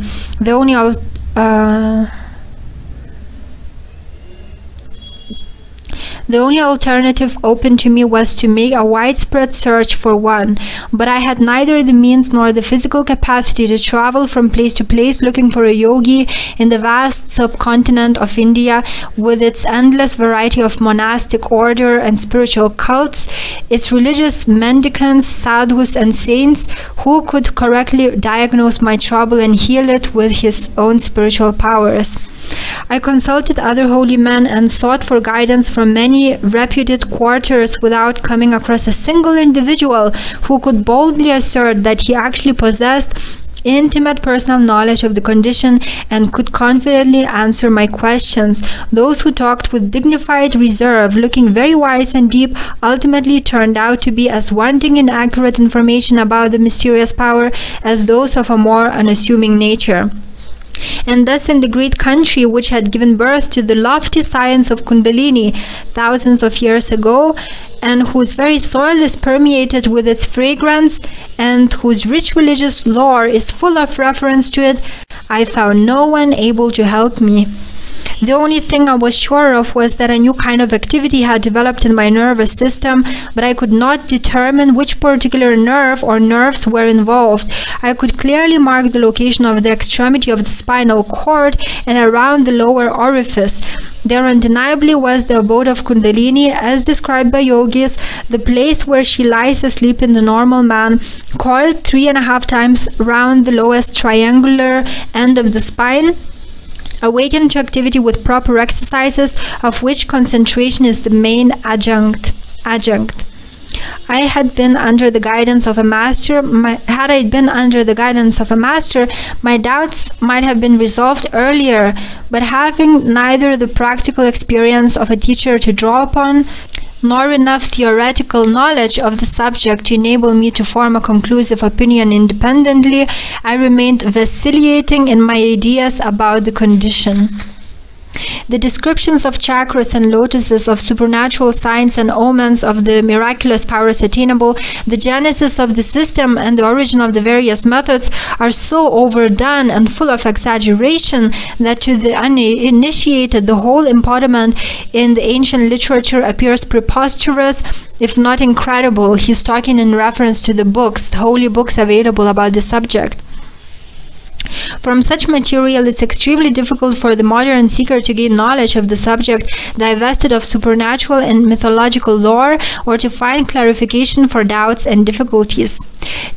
The only alternative open to me was to make a widespread search for one, but I had neither the means nor the physical capacity to travel from place to place looking for a yogi in the vast subcontinent of India, with its endless variety of monastic order and spiritual cults, its religious mendicants, sadhus, and saints who could correctly diagnose my trouble and heal it with his own spiritual powers. I consulted other holy men and sought for guidance from many reputed quarters without coming across a single individual who could boldly assert that he actually possessed intimate personal knowledge of the condition and could confidently answer my questions. Those who talked with dignified reserve, looking very wise and deep, ultimately turned out to be as wanting in accurate information about the mysterious power as those of a more unassuming nature. And thus in the great country which had given birth to the lofty science of Kundalini thousands of years ago, and whose very soil is permeated with its fragrance, and whose rich religious lore is full of reference to it, I found no one able to help me. The only thing I was sure of was that a new kind of activity had developed in my nervous system, but I could not determine which particular nerve or nerves were involved. I could clearly mark the location of the extremity of the spinal cord and around the lower orifice. There undeniably was the abode of Kundalini, as described by yogis, the place where she lies asleep in the normal man, coiled 3.5 times round the lowest triangular end of the spine, awakened to activity with proper exercises, of which concentration is the main adjunct. I had been under the guidance of a master. Had I been under the guidance of a master, my doubts might have been resolved earlier, but having neither the practical experience of a teacher to draw upon, nor enough theoretical knowledge of the subject to enable me to form a conclusive opinion independently, I remained vacillating in my ideas about the condition. The descriptions of chakras and lotuses, of supernatural signs and omens, of the miraculous powers attainable, the genesis of the system and the origin of the various methods are so overdone and full of exaggeration that to the uninitiated the whole embodiment in the ancient literature appears preposterous, if not incredible. He's talking in reference to the books, the holy books available about the subject. From such material, it's extremely difficult for the modern seeker to gain knowledge of the subject divested of supernatural and mythological lore, or to find clarification for doubts and difficulties.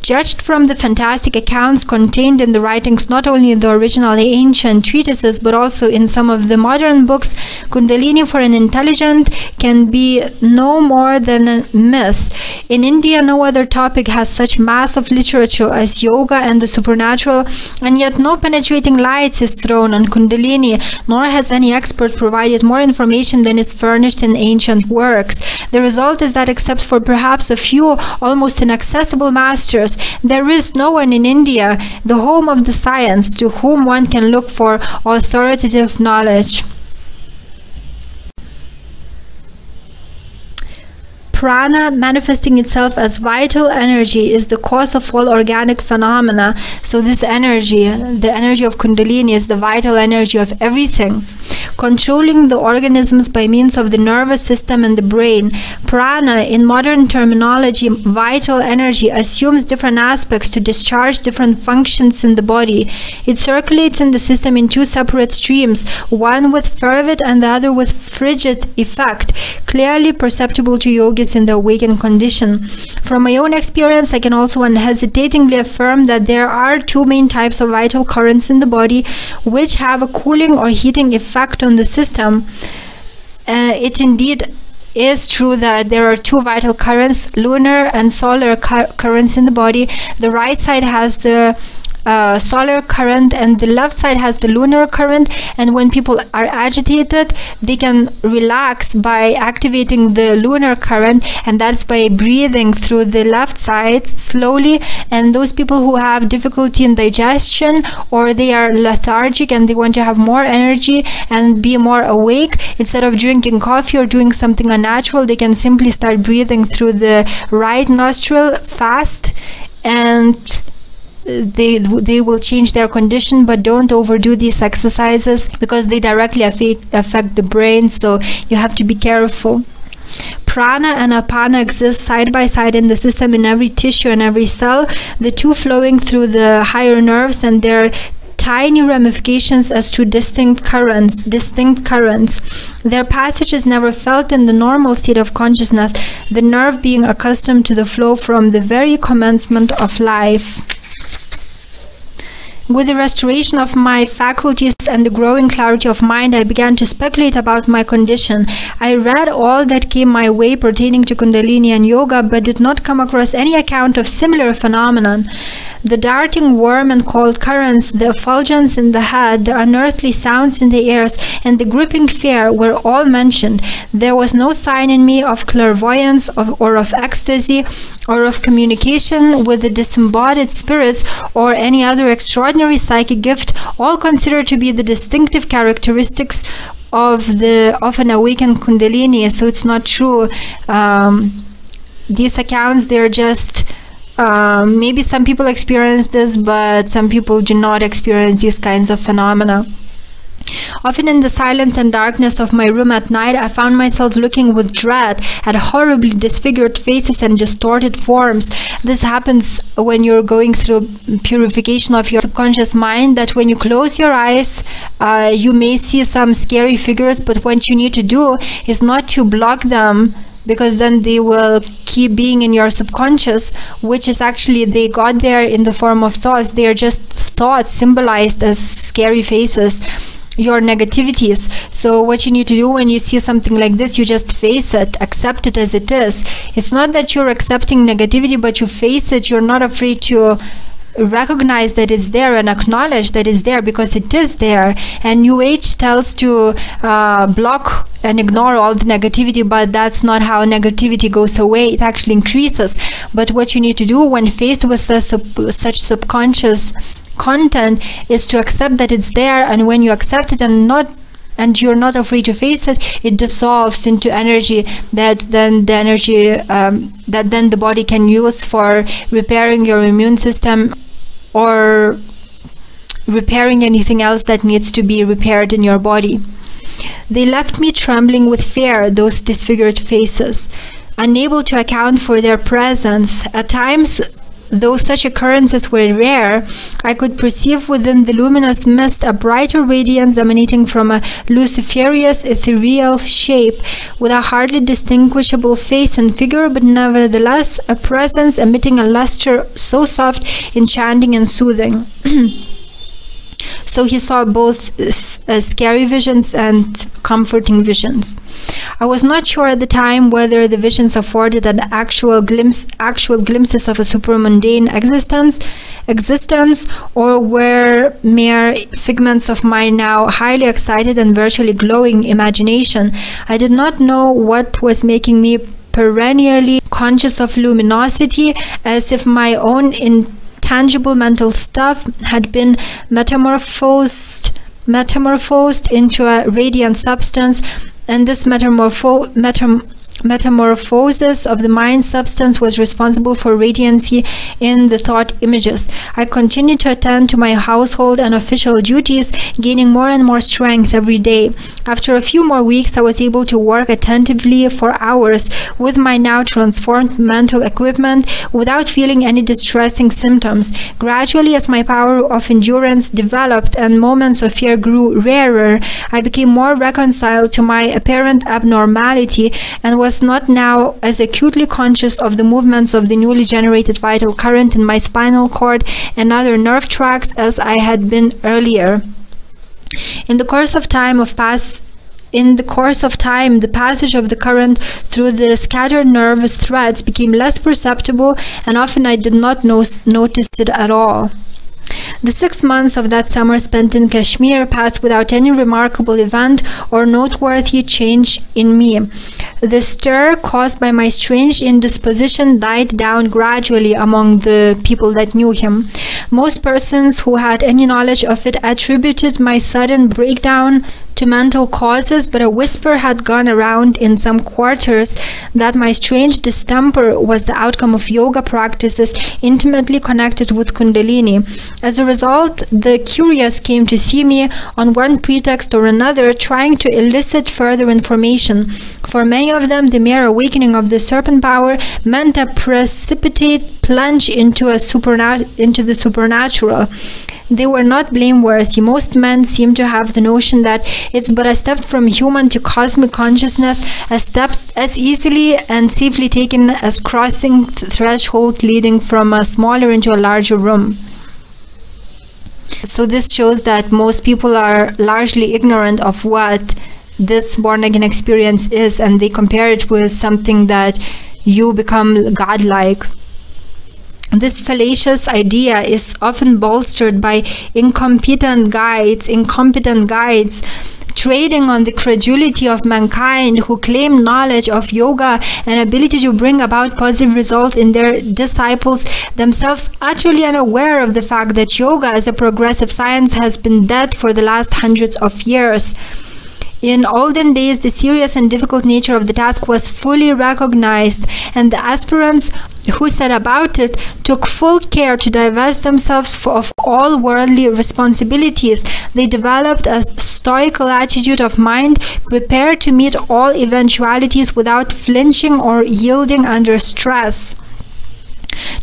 Judged from the fantastic accounts contained in the writings, not only in the original ancient treatises, but also in some of the modern books, Kundalini for an intelligent can be no more than a myth. In India, no other topic has such mass of literature as yoga and the supernatural, and yet no penetrating light is thrown on Kundalini, nor has any expert provided more information than is furnished in ancient works. The result is that except for perhaps a few almost inaccessible masters, there is no one in India, the home of the science, to whom one can look for authoritative knowledge. Prana, manifesting itself as vital energy, is the cause of all organic phenomena. So this energy, the energy of Kundalini, is the vital energy of everything, controlling the organisms by means of the nervous system and the brain. Prana, in modern terminology, vital energy, assumes different aspects to discharge different functions in the body. It circulates in the system in two separate streams, one with fervid and the other with frigid effect, clearly perceptible to yogis in the awakened condition. From my own experience, I can also unhesitatingly affirm that there are two main types of vital currents in the body, which have a cooling or heating effect on the system. It indeed is true that there are two vital currents, lunar and solar currents in the body. The right side has the solar current and the left side has the lunar current, and when people are agitated, they can relax by activating the lunar current, and that's by breathing through the left side slowly. And those people who have difficulty in digestion, or they are lethargic and they want to have more energy and be more awake, instead of drinking coffee or doing something unnatural, they can simply start breathing through the right nostril fast, and they will change their condition. But don't overdo these exercises because they directly affect the brain, so you have to be careful. Prana and Apana exist side by side in the system, in every tissue and every cell, the two flowing through the higher nerves, and their tiny ramifications as to distinct currents. Their passage is never felt in the normal state of consciousness, the nerve being accustomed to the flow from the very commencement of life. With the restoration of my faculties and the growing clarity of mind, I began to speculate about my condition. I read all that came my way pertaining to Kundalini and yoga, but did not come across any account of similar phenomenon. The darting worm and cold currents, the effulgence in the head, the unearthly sounds in the ears, and the gripping fear were all mentioned. There was no sign in me of clairvoyance or of ecstasy or of communication with the disembodied spirits or any other extraordinary psychic gift, all considered to be the distinctive characteristics of an awakened Kundalini. So it's not true. These accounts, they're just maybe some people experience this, but some people do not experience these kinds of phenomena. Often in the silence and darkness of my room at night, I found myself looking with dread at horribly disfigured faces and distorted forms. This happens when you're going through purification of your subconscious mind, that when you close your eyes, you may see some scary figures, but what you need to do is not to block them, because then they will keep being in your subconscious, which is actually, they got there in the form of thoughts. They are just thoughts symbolized as scary faces, your negativities. So what you need to do when you see something like this, you just face it, accept it as it is. It's not that you're accepting negativity, but you face it. You're not afraid to recognize that it's there and acknowledge that it's there, because it is there. And New Age tells to block and ignore all the negativity, but that's not how negativity goes away. It actually increases. But what you need to do when faced with such subconscious content is to accept that it's there, and when you accept it and you're not afraid to face it, it dissolves into energy that then the body can use for repairing your immune system or repairing anything else that needs to be repaired in your body. They left me trembling with fear, those disfigured faces, unable to account for their presence. At times, though such occurrences were rare, I could perceive within the luminous mist a brighter radiance emanating from a luciferious ethereal shape, with a hardly distinguishable face and figure, but nevertheless a presence emitting a luster so soft, enchanting, and soothing. So he saw both scary visions and comforting visions. I was not sure at the time whether the visions afforded an actual glimpses of a supramundane existence, or were mere figments of my now highly excited and virtually glowing imagination. I did not know what was making me perennially conscious of luminosity, as if my own intangible mental stuff had been metamorphosed into a radiant substance, and this metamorphosis of the mind substance was responsible for radiancy in the thought images. I continued to attend to my household and official duties, gaining more and more strength every day. After a few more weeks, I was able to work attentively for hours with my now transformed mental equipment without feeling any distressing symptoms. Gradually, as my power of endurance developed and moments of fear grew rarer, I became more reconciled to my apparent abnormality and was not now as acutely conscious of the movements of the newly generated vital current in my spinal cord and other nerve tracts as I had been earlier. In the course of time, the passage of the current through the scattered nervous threads became less perceptible, and often I did not notice it at all. The 6 months of that summer spent in Kashmir passed without any remarkable event or noteworthy change in me. The stir caused by my strange indisposition died down gradually among the people that knew him. Most persons who had any knowledge of it attributed my sudden breakdown to mental causes, but a whisper had gone around in some quarters that my strange distemper was the outcome of yoga practices intimately connected with Kundalini. As a result, the curious came to see me on one pretext or another, trying to elicit further information. For many of them, the mere awakening of the serpent power meant a precipitate plunge into the supernatural. They were not blameworthy. Most men seem to have the notion that it's but a step from human to cosmic consciousness, a step as easily and safely taken as crossing the threshold leading from a smaller into a larger room. So this shows that most people are largely ignorant of what this born-again experience is, and they compare it with something that you become godlike. This fallacious idea is often bolstered by incompetent guides trading on the credulity of mankind, who claim knowledge of yoga and ability to bring about positive results in their disciples, themselves utterly unaware of the fact that yoga as a progressive science has been dead for the last hundreds of years. In olden days, the serious and difficult nature of the task was fully recognized, and the aspirants who set about it took full care to divest themselves of all worldly responsibilities. They developed a stoical attitude of mind, prepared to meet all eventualities without flinching or yielding under stress.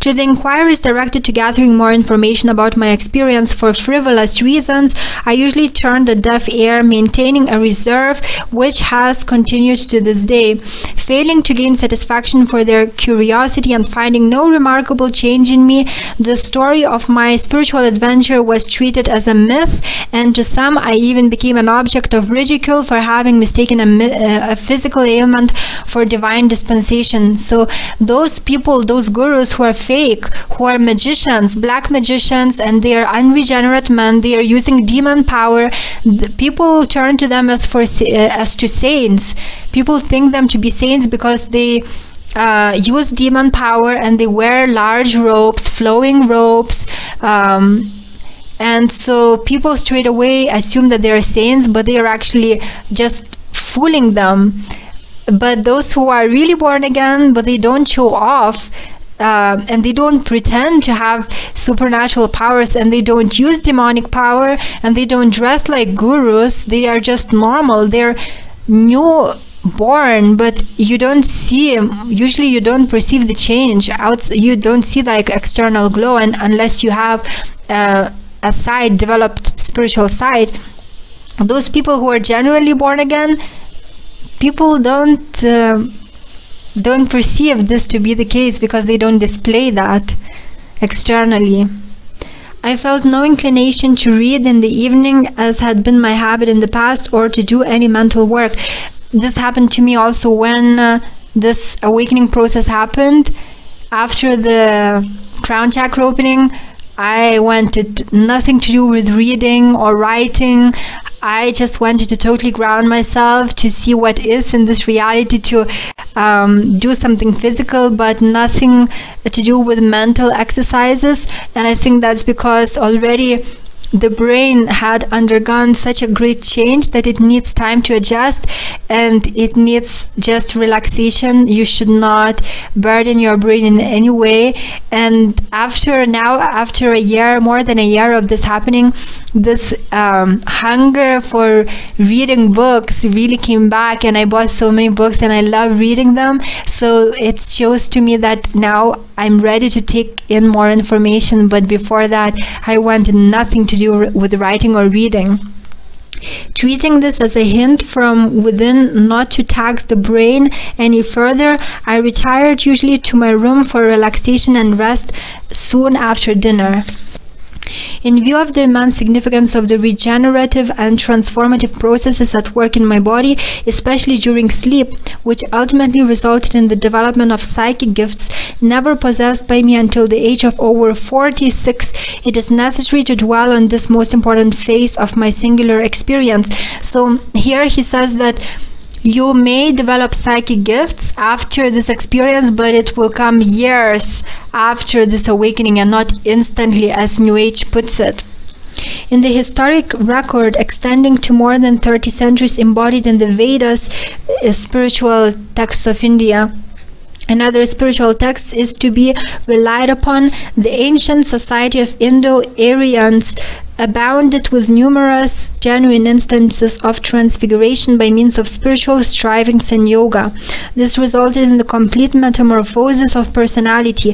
To the inquiries directed to gathering more information about my experience for frivolous reasons, I usually turned a deaf ear, maintaining a reserve which has continued to this day. Failing to gain satisfaction for their curiosity and finding no remarkable change in me, the story of my spiritual adventure was treated as a myth, and to some I even became an object of ridicule for having mistaken a physical ailment for divine dispensation. So those people, those gurus who are fake, who are magicians, black magicians, and they are unregenerate men, they are using demon power. People turn to them as to saints. People think them to be saints because they use demon power, and they wear large robes, flowing robes, and so people straight away assume that they are saints, but they are actually just fooling them. But those who are really born again, but they don't show off, and they don't pretend to have supernatural powers, and they don't use demonic power, and they don't dress like gurus, they are just normal, they're newborn, but you don't see, usually you don't perceive the change you don't see like external glow, and unless you have a developed spiritual side. Those people who are genuinely born again, people don't perceive this to be the case because they don't display that externally. I felt no inclination to read in the evening, as had been my habit in the past, or to do any mental work. This happened to me also when this awakening process happened. After the crown chakra opening, I wanted nothing to do with reading or writing. I just wanted to totally ground myself, to see what is in this reality, to do something physical, but nothing to do with mental exercises. And I think that's because already the brain had undergone such a great change that it needs time to adjust, and it needs just relaxation. You should not burden your brain in any way. And after a year, more than a year of this happening, this hunger for reading books really came back, and I bought so many books and I love reading them. So it shows to me that now I'm ready to take in more information, but before that I wanted nothing to do with writing or reading. Treating this as a hint from within not to tax the brain any further, I retired usually to my room for relaxation and rest soon after dinner. In view of the immense significance of the regenerative and transformative processes at work in my body, especially during sleep, which ultimately resulted in the development of psychic gifts never possessed by me until the age of over 46, it is necessary to dwell on this most important phase of my singular experience. So here he says that you may develop psychic gifts after this experience, but it will come years after this awakening and not instantly, as New Age puts it. In the historic record extending to more than 30 centuries embodied in the Vedas, spiritual texts of India, another spiritual text is to be relied upon. The ancient society of Indo-Aryans abounded with numerous genuine instances of transfiguration by means of spiritual strivings and yoga. This resulted in the complete metamorphosis of personality.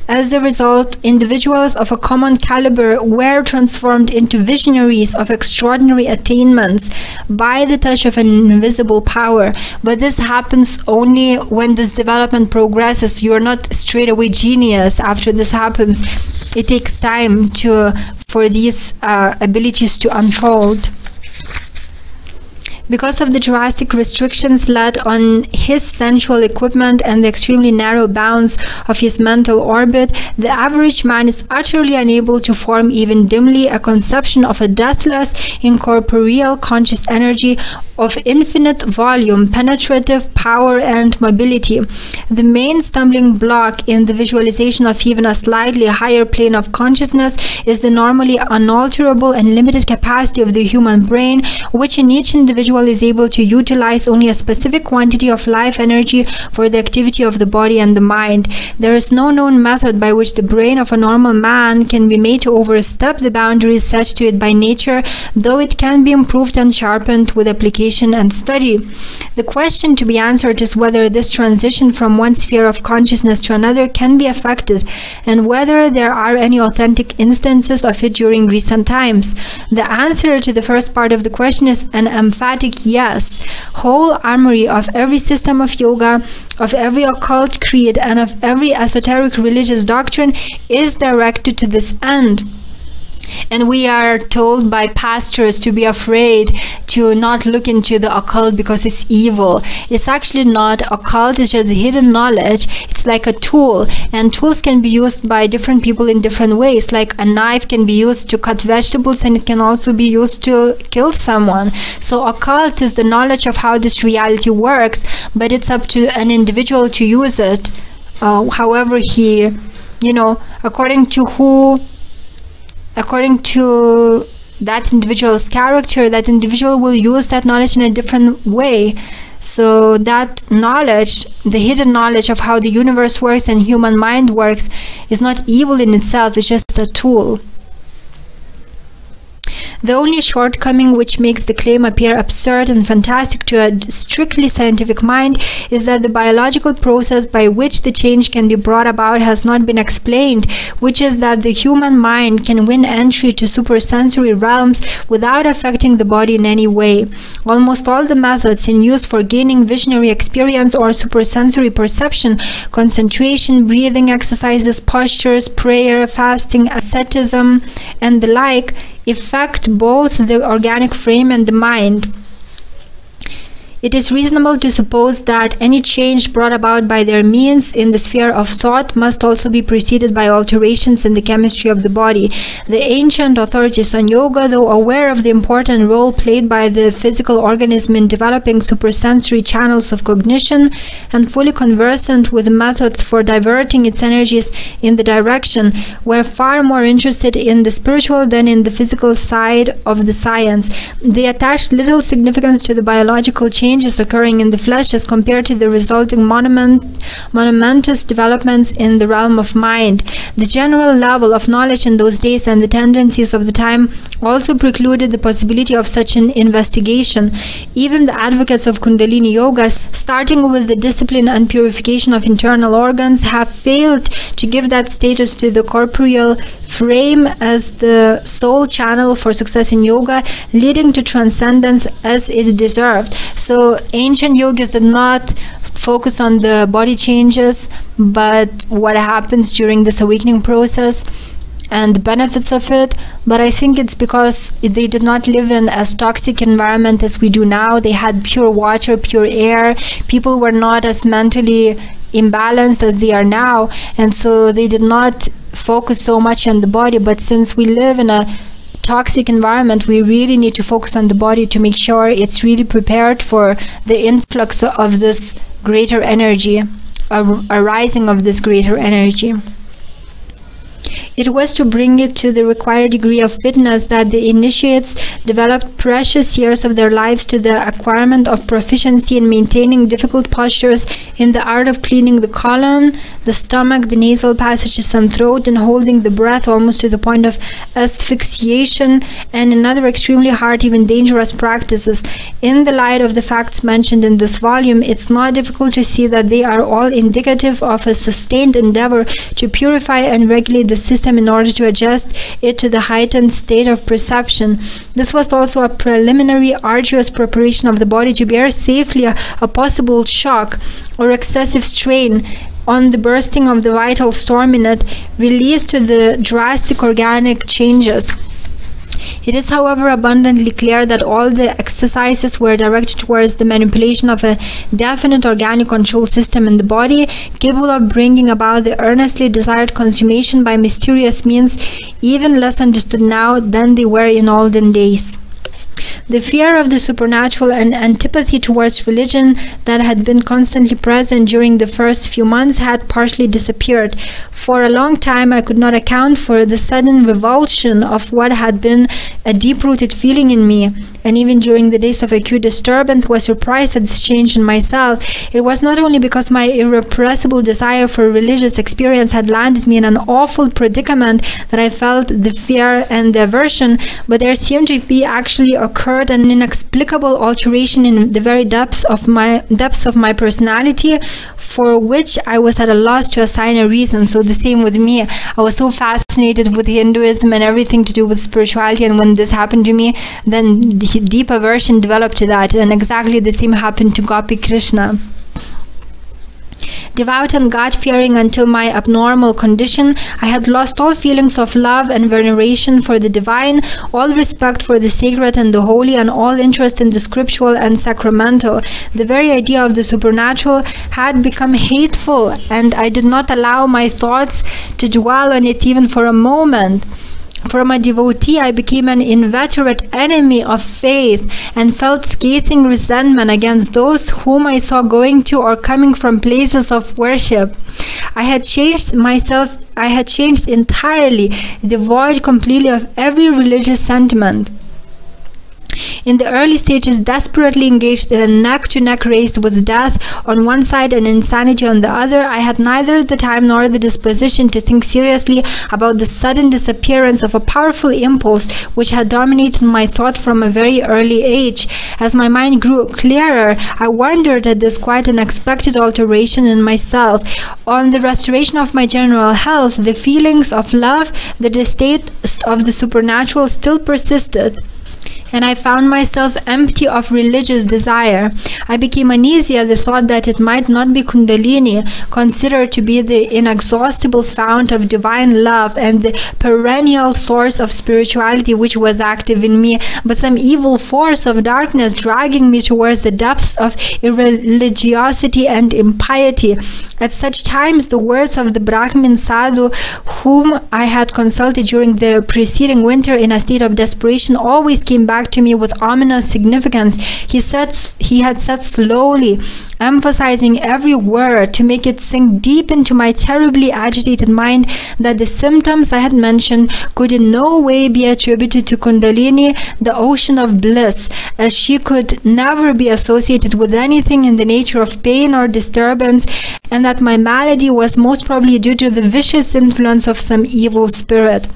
As a result, individuals of a common caliber were transformed into visionaries of extraordinary attainments by the touch of an invisible power. But this happens only when this development progresses. You are not straight away genius after this happens. It takes time for these abilities to unfold. Because of the drastic restrictions laid on his sensual equipment and the extremely narrow bounds of his mental orbit, the average man is utterly unable to form even dimly a conception of a deathless, incorporeal conscious energy of infinite volume, penetrative power, and mobility. The main stumbling block in the visualization of even a slightly higher plane of consciousness is the normally unalterable and limited capacity of the human brain, which in each individual is able to utilize only a specific quantity of life energy for the activity of the body and the mind. There is no known method by which the brain of a normal man can be made to overstep the boundaries set to it by nature, though it can be improved and sharpened with application and study. The question to be answered is whether this transition from one sphere of consciousness to another can be effected, and whether there are any authentic instances of it during recent times. The answer to the first part of the question is an emphatic yes. Whole armory of every system of yoga, of every occult creed, and of every esoteric religious doctrine is directed to this end. And we are told by pastors to be afraid to not look into the occult because it's evil. It's actually not occult, it's just hidden knowledge. It's like a tool, and tools can be used by different people in different ways. Like a knife can be used to cut vegetables, and it can also be used to kill someone. So occult is the knowledge of how this reality works, but it's up to an individual to use it however he, according to that individual's character, that individual will use that knowledge in a different way. So that knowledge, the hidden knowledge of how the universe works and human mind works, is not evil in itself, it's just a tool. The only shortcoming which makes the claim appear absurd and fantastic to a strictly scientific mind is that the biological process by which the change can be brought about has not been explained, which is that the human mind can win entry to supersensory realms without affecting the body in any way. Almost all the methods in use for gaining visionary experience or supersensory perception, concentration, breathing exercises, postures, prayer, fasting, asceticism, and the like, affect both the organic frame and the mind. It is reasonable to suppose that any change brought about by their means in the sphere of thought must also be preceded by alterations in the chemistry of the body. The ancient authorities on yoga, though aware of the important role played by the physical organism in developing supersensory channels of cognition and fully conversant with methods for diverting its energies in the direction, were far more interested in the spiritual than in the physical side of the science. They attached little significance to the biological changes occurring in the flesh as compared to the resulting monumentous developments in the realm of mind. The general level of knowledge in those days and the tendencies of the time also precluded the possibility of such an investigation. Even the advocates of Kundalini Yoga, starting with the discipline and purification of internal organs, have failed to give that status to the corporeal frame as the sole channel for success in yoga, leading to transcendence as it deserved. So ancient yogis did not focus on the body changes, but what happens during this awakening process and the benefits of it. But I think it's because they did not live in as toxic environment as we do now. They had pure water, pure air. People were not as mentally imbalanced as they are now, and so they did not focus so much on the body. But since we live in a toxic environment, we really need to focus on the body to make sure it's really prepared for the influx of this greater energy, a rising of this greater energy. It was to bring it to the required degree of fitness that the initiates developed precious years of their lives to the acquirement of proficiency in maintaining difficult postures in the art of cleaning the colon, the stomach, the nasal passages and throat, and holding the breath almost to the point of asphyxiation, and in other extremely hard, even dangerous practices. In the light of the facts mentioned in this volume, it's not difficult to see that they are all indicative of a sustained endeavor to purify and regulate the system in order to adjust it to the heightened state of perception. This was also a preliminary, arduous preparation of the body to bear safely a possible shock or excessive strain on the bursting of the vital storm in it, released to the drastic organic changes. It is, however, abundantly clear that all the exercises were directed towards the manipulation of a definite organic control system in the body, capable of bringing about the earnestly desired consummation by mysterious means, even less understood now than they were in olden days. The fear of the supernatural and antipathy towards religion that had been constantly present during the first few months had partially disappeared. For a long time I could not account for the sudden revulsion of what had been a deep-rooted feeling in me, and even during the days of acute disturbance was surprised at this change in myself. It was not only because my irrepressible desire for religious experience had landed me in an awful predicament that I felt the fear and the aversion, but there seemed to be actually occurred an inexplicable alteration in the very depths of my personality, for which I was at a loss to assign a reason. So the same with me. I was so fascinated with Hinduism and everything to do with spirituality, and when this happened to me, then deep aversion developed to that, and exactly the same happened to Gopi Krishna. Devout and God-fearing until my abnormal condition, I had lost all feelings of love and veneration for the divine, all respect for the sacred and the holy, and all interest in the scriptural and sacramental. The very idea of the supernatural had become hateful, and I did not allow my thoughts to dwell on it even for a moment. From a devotee, I became an inveterate enemy of faith and felt scathing resentment against those whom I saw going to or coming from places of worship. I had changed entirely, devoid completely of every religious sentiment. In the early stages, desperately engaged in a neck-to-neck race with death on one side and insanity on the other, I had neither the time nor the disposition to think seriously about the sudden disappearance of a powerful impulse which had dominated my thought from a very early age. As my mind grew clearer, I wondered at this quite unexpected alteration in myself. On the restoration of my general health, the feelings of love, the distaste of the supernatural still persisted, and I found myself empty of religious desire. I became uneasy at the thought that it might not be Kundalini, considered to be the inexhaustible fount of divine love and the perennial source of spirituality which was active in me, but some evil force of darkness dragging me towards the depths of irreligiosity and impiety. At such times, the words of the Brahmin sadhu whom I had consulted during the preceding winter in a state of desperation always came back to me with ominous significance. He had said slowly, emphasizing every word to make it sink deep into my terribly agitated mind, that the symptoms I had mentioned could in no way be attributed to Kundalini, the ocean of bliss, as she could never be associated with anything in the nature of pain or disturbance, and that my malady was most probably due to the vicious influence of some evil spirit.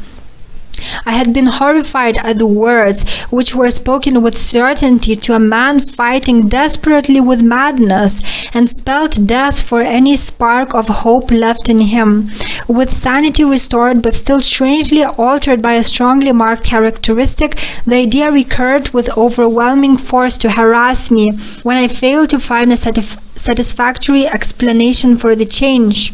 I had been horrified at the words which were spoken with certainty to a man fighting desperately with madness, and spelled death for any spark of hope left in him. With sanity restored but still strangely altered by a strongly marked characteristic, the idea recurred with overwhelming force to harass me when I failed to find a satisfactory explanation for the change.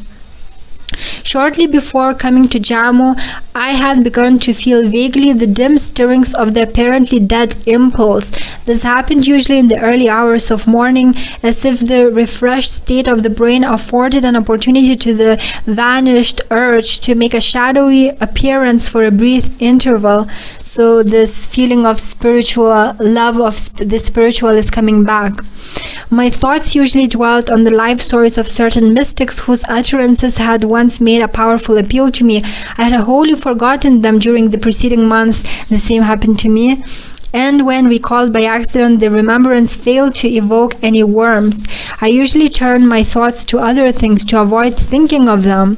Shortly before coming to Jammu, I had begun to feel vaguely the dim stirrings of the apparently dead impulse. This happened usually in the early hours of morning, as if the refreshed state of the brain afforded an opportunity to the vanished urge to make a shadowy appearance for a brief interval. So this feeling of spiritual love of the spiritual is coming back. My thoughts usually dwelt on the life stories of certain mystics whose utterances had once once made a powerful appeal to me. I had wholly forgotten them during the preceding months. The same happened to me. And when recalled by accident, the remembrance failed to evoke any warmth. I usually turn my thoughts to other things to avoid thinking of them.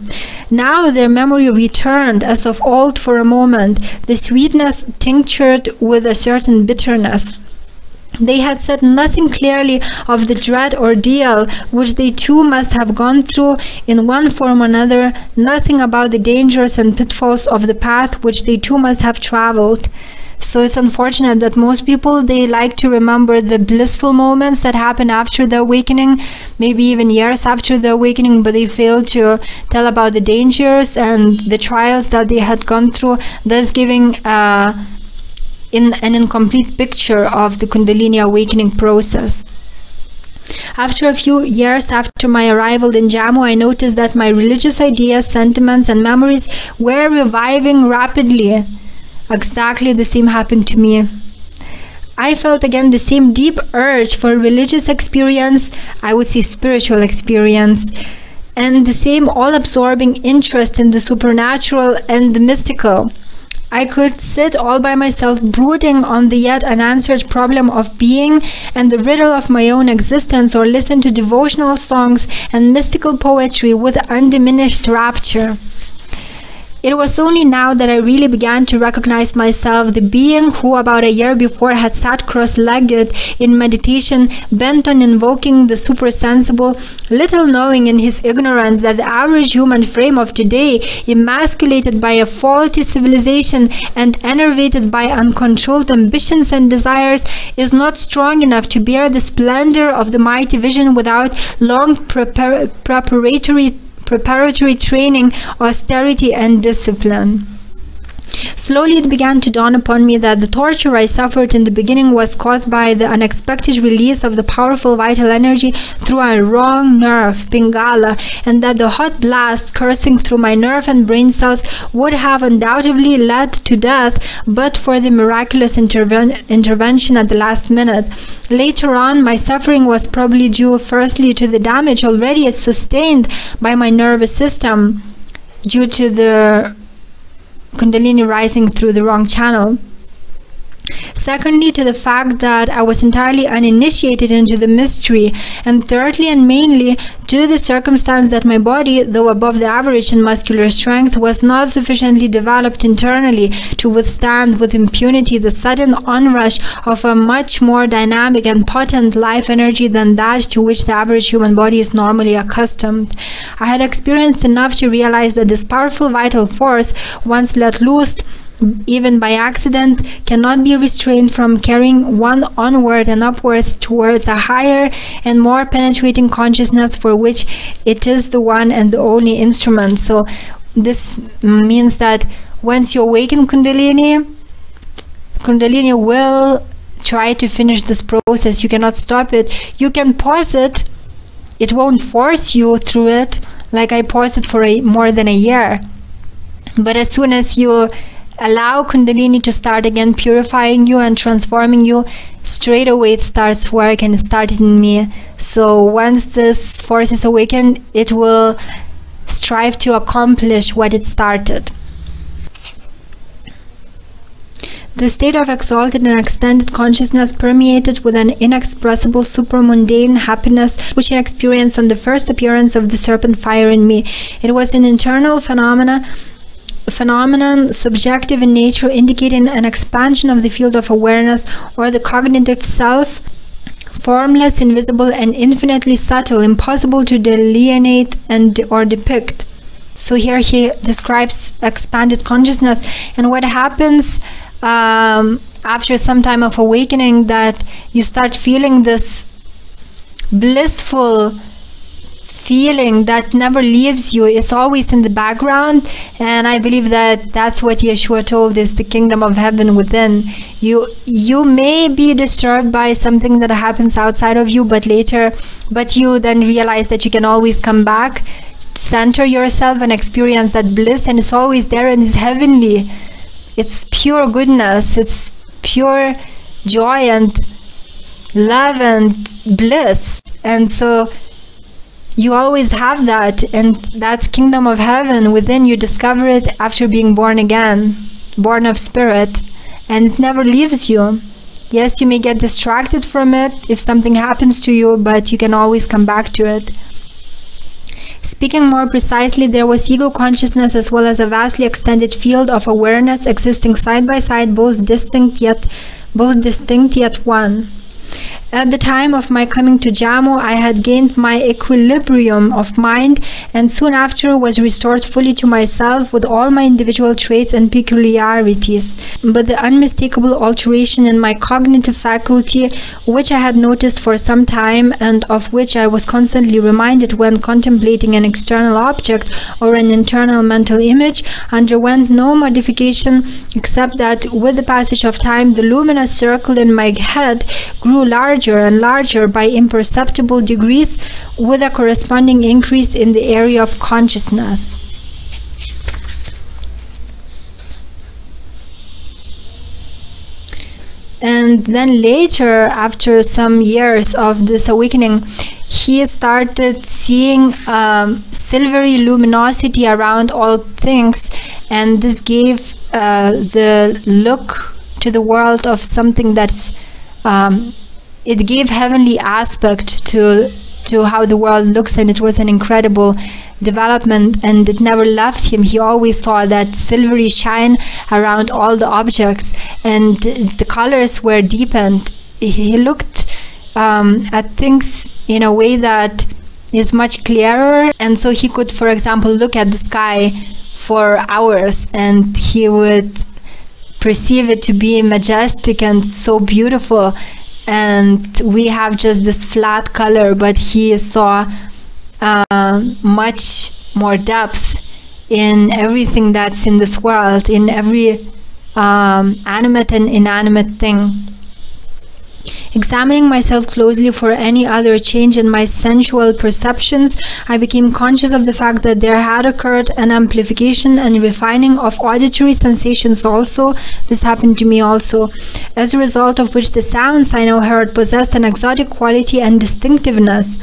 Now their memory returned as of old for a moment, the sweetness tinctured with a certain bitterness. They had said nothing clearly of the dread ordeal which they too must have gone through in one form or another, nothing about the dangers and pitfalls of the path which they too must have traveled. So it's unfortunate that most people, they like to remember the blissful moments that happen after the awakening, maybe even years after the awakening, but they fail to tell about the dangers and the trials that they had gone through, thus giving an incomplete picture of the Kundalini awakening process. After a few years after my arrival in Jammu, I noticed that my religious ideas, sentiments, and memories were reviving rapidly. Exactly the same happened to me. I felt again the same deep urge for religious experience, I would say spiritual experience, and the same all-absorbing interest in the supernatural and the mystical. I could sit all by myself brooding on the yet unanswered problem of being and the riddle of my own existence, or listen to devotional songs and mystical poetry with undiminished rapture. It was only now that I really began to recognize myself, the being who about a year before had sat cross-legged in meditation, bent on invoking the supersensible, little knowing in his ignorance that the average human frame of today, emasculated by a faulty civilization and enervated by uncontrolled ambitions and desires, is not strong enough to bear the splendor of the mighty vision without long preparatory training, austerity, and discipline. Slowly it began to dawn upon me that the torture I suffered in the beginning was caused by the unexpected release of the powerful vital energy through a wrong nerve, Pingala, and that the hot blast coursing through my nerve and brain cells would have undoubtedly led to death but for the miraculous intervention at the last minute. Later on, my suffering was probably due firstly to the damage already sustained by my nervous system due to the Kundalini rising through the wrong channel. Secondly, to the fact that I was entirely uninitiated into the mystery, and thirdly and mainly to the circumstance that my body, though above the average in muscular strength, was not sufficiently developed internally to withstand with impunity the sudden onrush of a much more dynamic and potent life energy than that to which the average human body is normally accustomed. I had experienced enough to realize that this powerful vital force, once let loose, even by accident, cannot be restrained from carrying one onward and upwards towards a higher and more penetrating consciousness for which it is the one and the only instrument. So this means that once you awaken Kundalini will try to finish this process. You cannot stop it. You can pause it. It won't force you through it, like I paused it for more than a year. But as soon as you allow Kundalini to start again purifying you and transforming you, straight away it starts work, and it started in me. So once this force is awakened, it will strive to accomplish what it started. The state of exalted and extended consciousness permeated with an inexpressible supramundane happiness which I experienced on the first appearance of the serpent fire in me. It was an internal phenomenon subjective in nature, indicating an expansion of the field of awareness or the cognitive self, formless, invisible, and infinitely subtle, impossible to delineate or depict. So here he describes expanded consciousness, and what happens after some time of awakening, that you start feeling this blissful feeling that never leaves you. It's always in the background, and I believe that that's what Yeshua told is the kingdom of heaven within. You may be disturbed by something that happens outside of you, but you then realize that you can always come back, center yourself, and experience that bliss, and it's always there, and it's heavenly. It's pure goodness, it's pure joy and love and bliss. And so You always have that, and that kingdom of heaven within you, discover it after being born again, born of spirit, and it never leaves you. Yes, you may get distracted from it if something happens to you, but you can always come back to it. Speaking more precisely, there was ego consciousness as well as a vastly extended field of awareness existing side by side, both distinct yet one. At the time of my coming to Jammu, I had gained my equilibrium of mind, and soon after was restored fully to myself with all my individual traits and peculiarities. But the unmistakable alteration in my cognitive faculty, which I had noticed for some time and of which I was constantly reminded when contemplating an external object or an internal mental image, underwent no modification except that with the passage of time the luminous circle in my head grew larger and larger by imperceptible degrees, with a corresponding increase in the area of consciousness. And then later, after some years of this awakening, he started seeing silvery luminosity around all things, and this gave the look to the world of something that's it gave heavenly aspect to how the world looks, and it was an incredible development, and it never left him. He always saw that silvery shine around all the objects, and the colors were deepened. He looked at things in a way that is much clearer, and so he could, for example, look at the sky for hours and he would perceive it to be majestic and so beautiful. And we have just this flat color, but he saw much more depth in everything that's in this world, in every animate and inanimate thing. Examining myself closely for any other change in my sensual perceptions, I became conscious of the fact that there had occurred an amplification and refining of auditory sensations also. This happened to me also, as a result of which the sounds I now heard possessed an exotic quality and distinctiveness.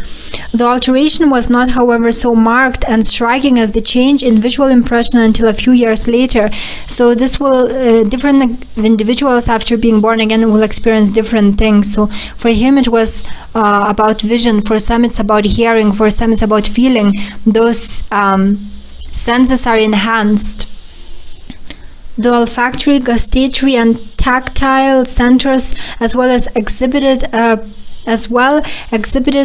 The alteration was not, however, so marked and striking as the change in visual impression until a few years later. So this will, different individuals after being born again will experience different things. So for him it was about vision, for some it's about hearing, for some it's about feeling. Those senses are enhanced. The olfactory, gustatory and tactile centers as well exhibited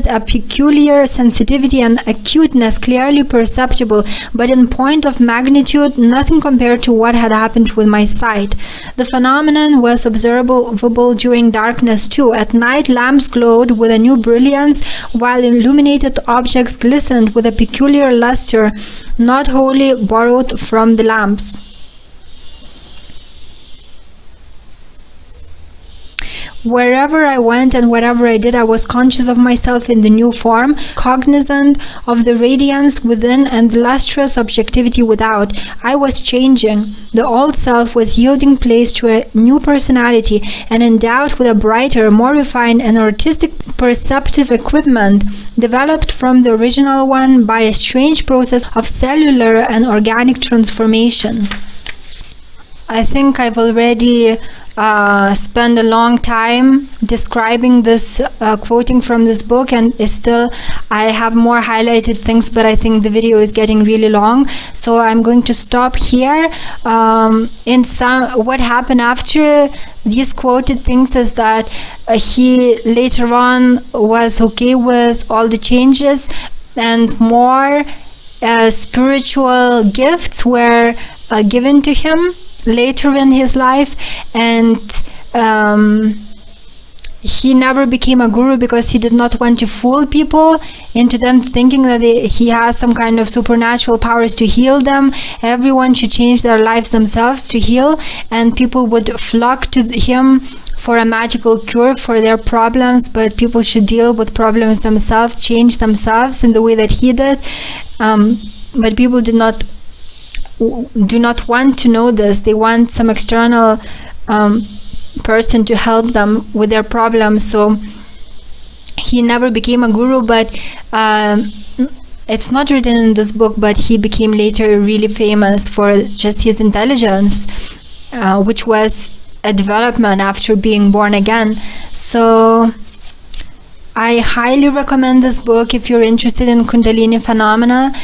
a peculiar sensitivity and acuteness clearly perceptible, but in point of magnitude nothing compared to what had happened with my sight. The phenomenon was observable during darkness too. At night lamps glowed with a new brilliance, while illuminated objects glistened with a peculiar luster not wholly borrowed from the lamps. Wherever I went and whatever I did, I was conscious of myself in the new form, cognizant of the radiance within and the lustrous objectivity without. I was changing. The old self was yielding place to a new personality, and endowed with a brighter, more refined and artistic perceptive equipment, developed from the original one by a strange process of cellular and organic transformation. I think I've already spent a long time describing this, quoting from this book, and still I have more highlighted things, but I think the video is getting really long, so I'm going to stop here. What happened after these quoted things is that he later on was okay with all the changes, and more spiritual gifts were given to him later in his life, and he never became a guru because he did not want to fool people into them thinking that he has some kind of supernatural powers to heal them. Everyone should change their lives themselves to heal, and people would flock to him for a magical cure for their problems, but people should deal with problems themselves, change themselves in the way that he did. But people do not want to know this. They want some external person to help them with their problems. So he never became a guru, but it's not written in this book, but he became later really famous for just his intelligence, which was a development after being born again. So I highly recommend this book if you're interested in Kundalini phenomena,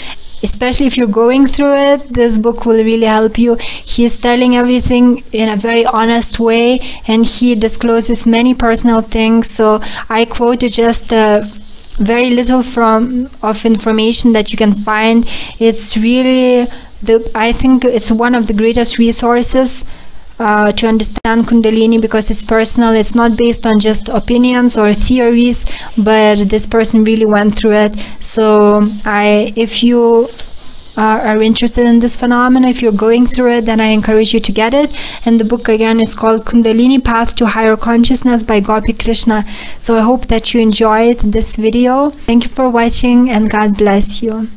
especially if you're going through it. This book will really help you. He's telling everything in a very honest way, and he discloses many personal things. So I quoted just very little of information that you can find. It's really I think it's one of the greatest resources to understand Kundalini, because it's personal. It's not based on just opinions or theories, but this person really went through it. So if you are interested in this phenomena, if you're going through it, then I encourage you to get it. And the book again is called Kundalini Path to Higher Consciousness by Gopi Krishna. So I hope that you enjoyed this video. Thank you for watching, and God bless you.